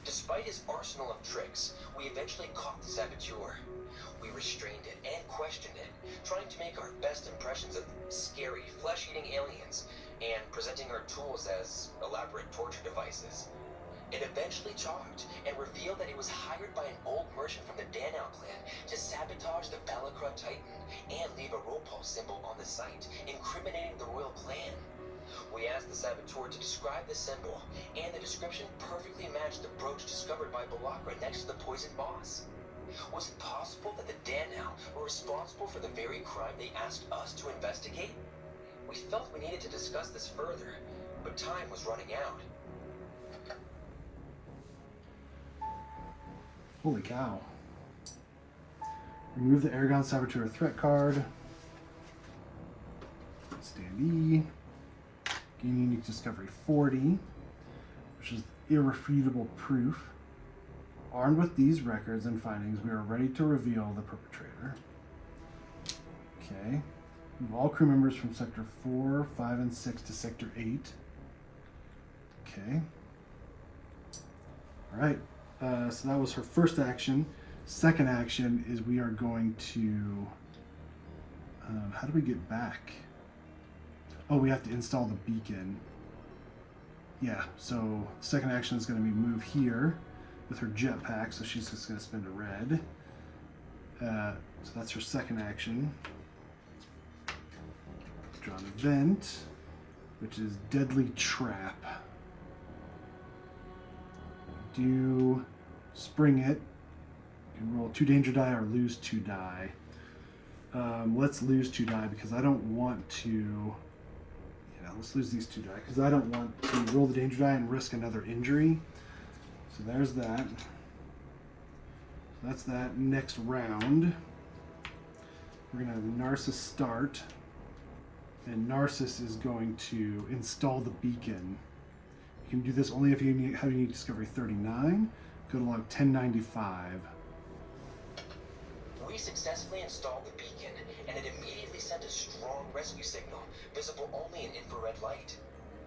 Despite his arsenal of tricks, we eventually caught the saboteur. We restrained it and questioned it, trying to make our best impressions of scary, flesh-eating aliens, and presenting our tools as elaborate torture devices. It eventually talked and revealed that it was hired by an old merchant from the Danau clan to sabotage the Balakra Titan and leave a Ropal symbol on the site, incriminating the royal clan. We asked the saboteur to describe the symbol, and the description perfectly matched the brooch discovered by Balakra next to the poison moss. Was it possible that the Danau were responsible for the very crime they asked us to investigate? We felt we needed to discuss this further, but time was running out. Holy cow. Remove the Aragon Saboteur threat card. Stand E. Gain unique discovery 40, which is irrefutable proof. Armed with these records and findings, we are ready to reveal the perpetrator. Okay. Move all crew members from Sector 4, 5, and 6 to Sector 8. Okay. Alright. So that was her first action. Second action is we are going to... how do we get back? Oh, we have to install the beacon. Yeah, so second action is going to be move here with her jetpack, so she's just going to spend a red. So that's her second action. Draw an event, which is Deadly Trap. Do spring it. You can roll 2 danger die or lose 2 die. Let's lose 2 die because I don't want to... Let's lose these 2 die because I don't want to roll the danger die and risk another injury. So there's that. So that's that. Next round, we're going to have Narcissus start. And Narcissus is going to install the beacon. You can do this only if you have unique discovery 39. Go to log 1095. We successfully installed the beacon, and it immediately sent a strong rescue signal, visible only in infrared light.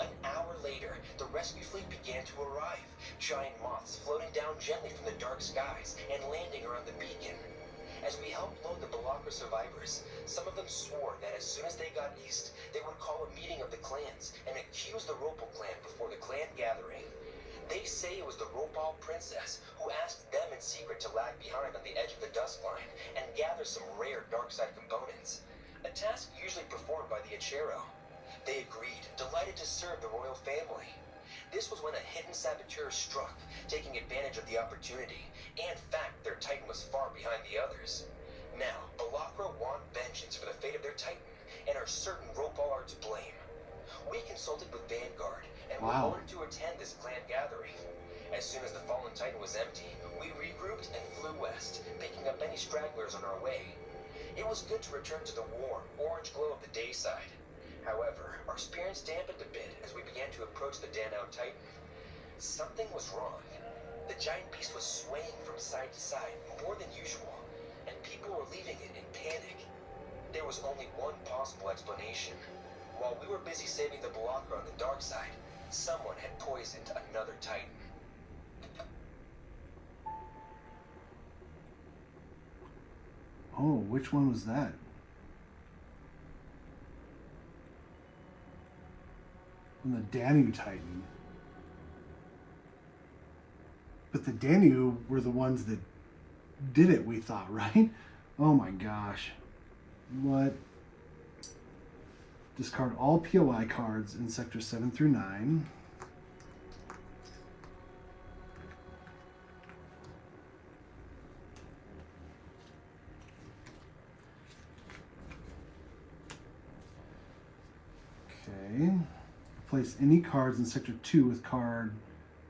An hour later, the rescue fleet began to arrive, giant moths floating down gently from the dark skies and landing around the beacon. As we helped load the Balakra survivors, some of them swore that as soon as they got east, they would call a meeting of the clans and accuse the Ropal clan before the clan gathering. They say it was the Ropal princess who asked them in secret to lag behind on the edge of the dusk line and gather some rare dark side components, a task usually performed by the Achero. They agreed, delighted to serve the royal family. This was when a hidden saboteur struck, taking advantage of the opportunity, and fact their Titan was far behind the others. Now, Balakra want vengeance for the fate of their Titan, and are certain Ropal are to blame. We consulted with Vanguard, and were ordered to attend this clan gathering. As soon as the fallen Titan was empty, we regrouped and flew west, picking up any stragglers on our way. It was good to return to the warm, orange glow of the day side. However, our spirits dampened a bit as we began to approach the Danau Titan. Something was wrong. The giant beast was swaying from side to side more than usual, and people were leaving it in panic. There was only one possible explanation. While we were busy saving the Balakra on the dark side, someone had poisoned another Titan. Oh, which one was that? The Danu Titan. But the Danu were the ones that did it, we thought, right? Oh my gosh. What? Discard all POI cards in sectors 7 through 9. Okay. Replace any cards in sector 2 with card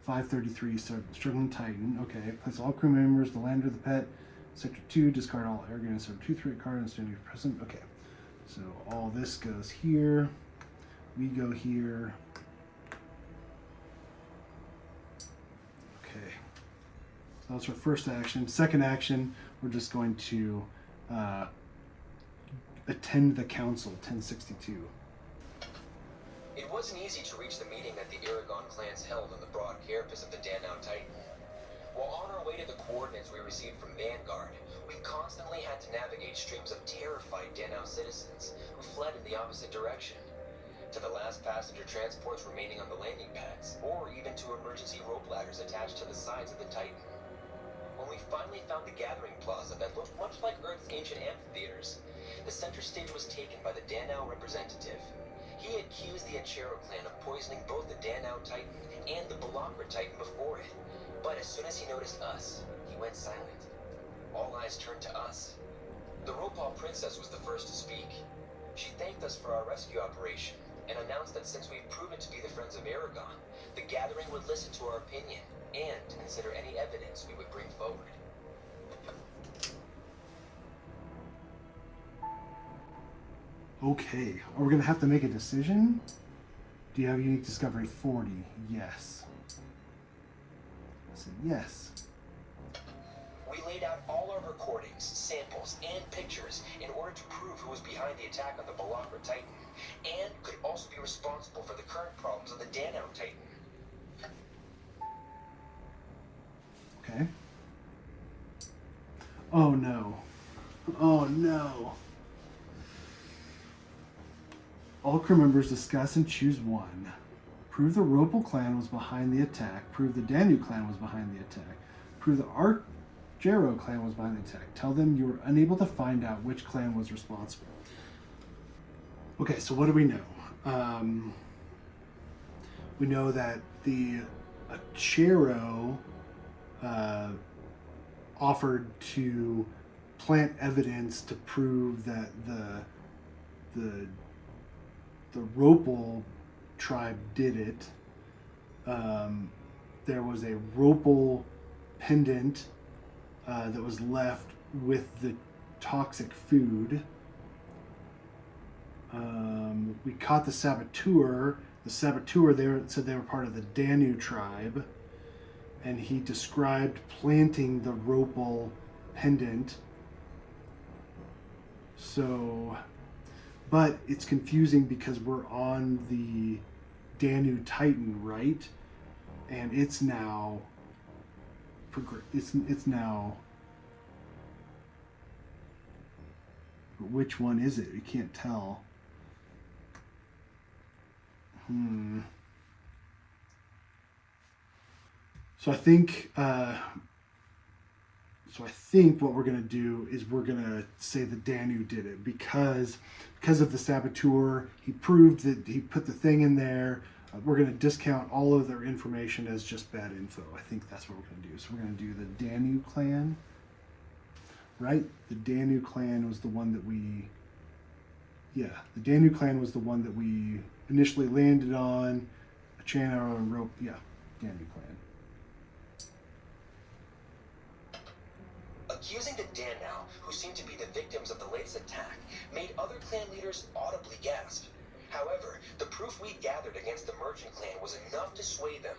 533, so struggling Titan. Okay. Place all crew members, the lander, the pet. Sector 2, discard all arrogant sector 2 threat card and standing present. Okay. So all this goes here. We go here. Okay. So that's our first action. Second action, we're just going to attend the council, 1062. It wasn't easy to reach the meeting that the Aragon clans held on the broad carapace of the Danau Titan. While on our way to the coordinates we received from Vanguard, we constantly had to navigate streams of terrified Danau citizens who fled in the opposite direction, to the last passenger transports remaining on the landing pads, or even to emergency rope ladders attached to the sides of the Titan. When we finally found the gathering plaza that looked much like Earth's ancient amphitheaters, the center stage was taken by the Danau representative. He accused the Achero clan of poisoning both the Danau Titan and the Balakra Titan before it, but as soon as he noticed us, he went silent. All eyes turned to us. The Ropal princess was the first to speak. She thanked us for our rescue operation, and announced that since we've proven to be the friends of Aragon, the gathering would listen to our opinion, and consider any evidence we would bring forward. Okay, are we going to have to make a decision? Do you have unique discovery 40? Yes. I said yes. We laid out all our recordings, samples, and pictures in order to prove who was behind the attack on the Balakra Titan, and could also be responsible for the current problems of the Danau Titan. Okay. Oh no. Oh no. All crew members discuss and choose one. Prove the Ropal clan was behind the attack. Prove the Danu clan was behind the attack. Prove the Archero clan was behind the attack. Tell them you were unable to find out which clan was responsible. Okay, so what do we know? We know that the Achero offered to plant evidence to prove that the Ropal tribe did it. There was a Ropal pendant that was left with the toxic food. We caught the saboteur. The saboteur there said they were part of the Danu tribe, and he described planting the Ropal pendant. So, but it's confusing because we're on the Danu Titan, right? And it's now it's now, which one is it? You can't tell. So I think what we're gonna do is we're gonna say that Danu did it because of the saboteur. He proved that he put the thing in there. We're gonna discount all of their information as just bad info. I think that's what we're gonna do. So we're gonna do the Danu clan, right? The Danu clan was the one that we, the Danu clan was the one that we initially landed on. A chain arrow and rope, Danu clan. Accusing the Danu, who seemed to be the victims of the latest attack, made other clan leaders audibly gasp. However, the proof we gathered against the Merchant clan was enough to sway them.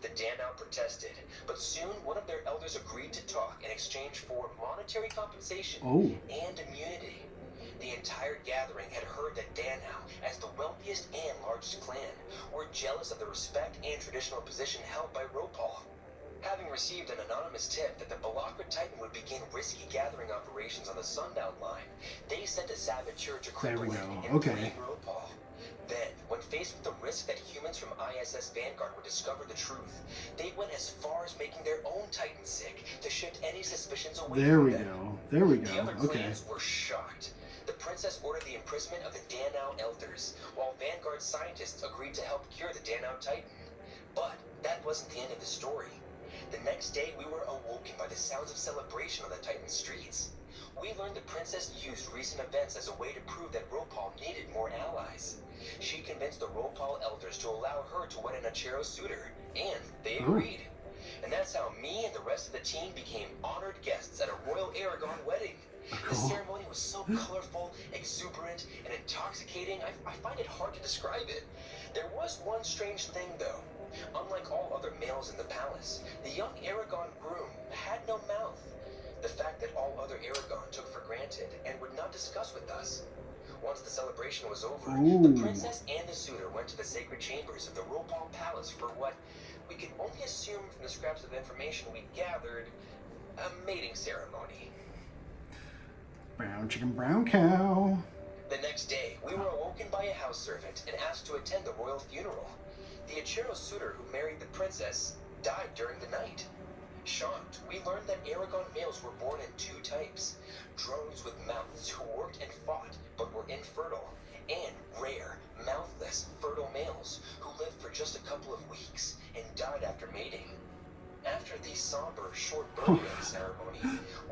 The Danu protested, but soon one of their elders agreed to talk in exchange for monetary compensation and immunity. The entire gathering had heard that Danu, as the wealthiest and largest clan, were jealous of the respect and traditional position held by Ropal. Having received an anonymous tip that the Balakra Titan would begin risky gathering operations on the Sundown Line, they sent a saboteur to cripple it and blame Ropal. Then, when faced with the risk that humans from ISS Vanguard would discover the truth, they went as far as making their own Titan sick to shift any suspicions away from them. There we go. The other clans were shocked. The princess ordered the imprisonment of the Danu elders, while Vanguard scientists agreed to help cure the Danu Titan. But that wasn't the end of the story. The next day, we were awoken by the sounds of celebration on the Titan streets. We learned the princess used recent events as a way to prove that Ropal needed more allies. She convinced the Ropal elders to allow her to wed an Achero suitor, and they agreed. And that's how me and the rest of the team became honored guests at a Royal Aragon wedding. The ceremony was so colorful, exuberant, and intoxicating, I find it hard to describe it. There was one strange thing, though. Unlike all other males in the palace, the young Aragon groom had no mouth. The fact that all other Aragon took for granted and would not discuss with us. Once the celebration was over, the princess and the suitor went to the sacred chambers of the Ropal Palace for what we can only assume from the scraps of information we gathered, a mating ceremony. Brown chicken, brown cow. The next day, we were awoken by a house servant and asked to attend the royal funeral. The Achero suitor who married the princess died during the night. Shocked, we learned that Aragon males were born in two types. Drones with mouths who worked and fought but were infertile, and rare, mouthless, fertile males who lived for just a couple of weeks and died after mating. After the somber, short burial ceremony,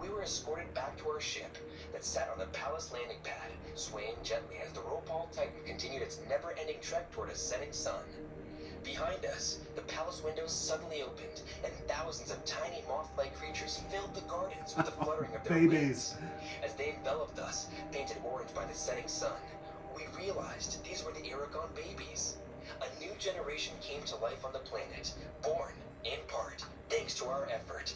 we were escorted back to our ship that sat on the palace landing pad, swaying gently as the Ropal Titan continued its never-ending trek toward a setting sun. Behind us, the palace windows suddenly opened, and thousands of tiny moth-like creatures filled the gardens with the fluttering of their wings. As they enveloped us, painted orange by the setting sun, we realized these were the Aragon babies. A new generation came to life on the planet, born, in part, thanks to our effort.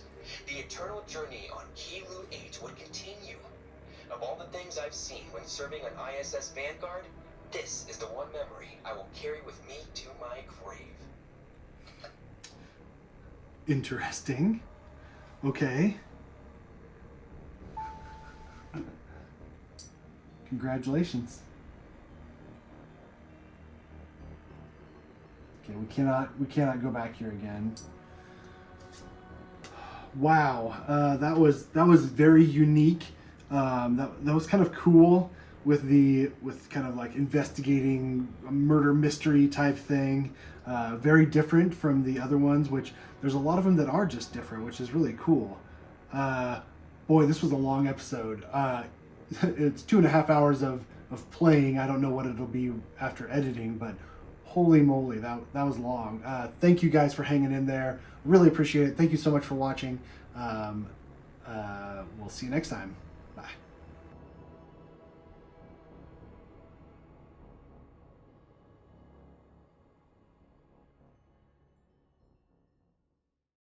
The eternal journey on Kilu 8 would continue. Of all the things I've seen when serving on ISS Vanguard, this is the one memory I will carry with me to my grave. Interesting. Okay. Congratulations. Okay, we cannot go back here again. Wow, that was very unique. That was kind of cool with kind of like investigating a murder mystery type thing. Very different from the other ones, which there's a lot of them that are just different, which is really cool. Boy, this was a long episode. It's 2.5 hours of playing. I don't know what it'll be after editing, but holy moly, that was long. Thank you guys for hanging in there. Really appreciate it. Thank you so much for watching. We'll see you next time.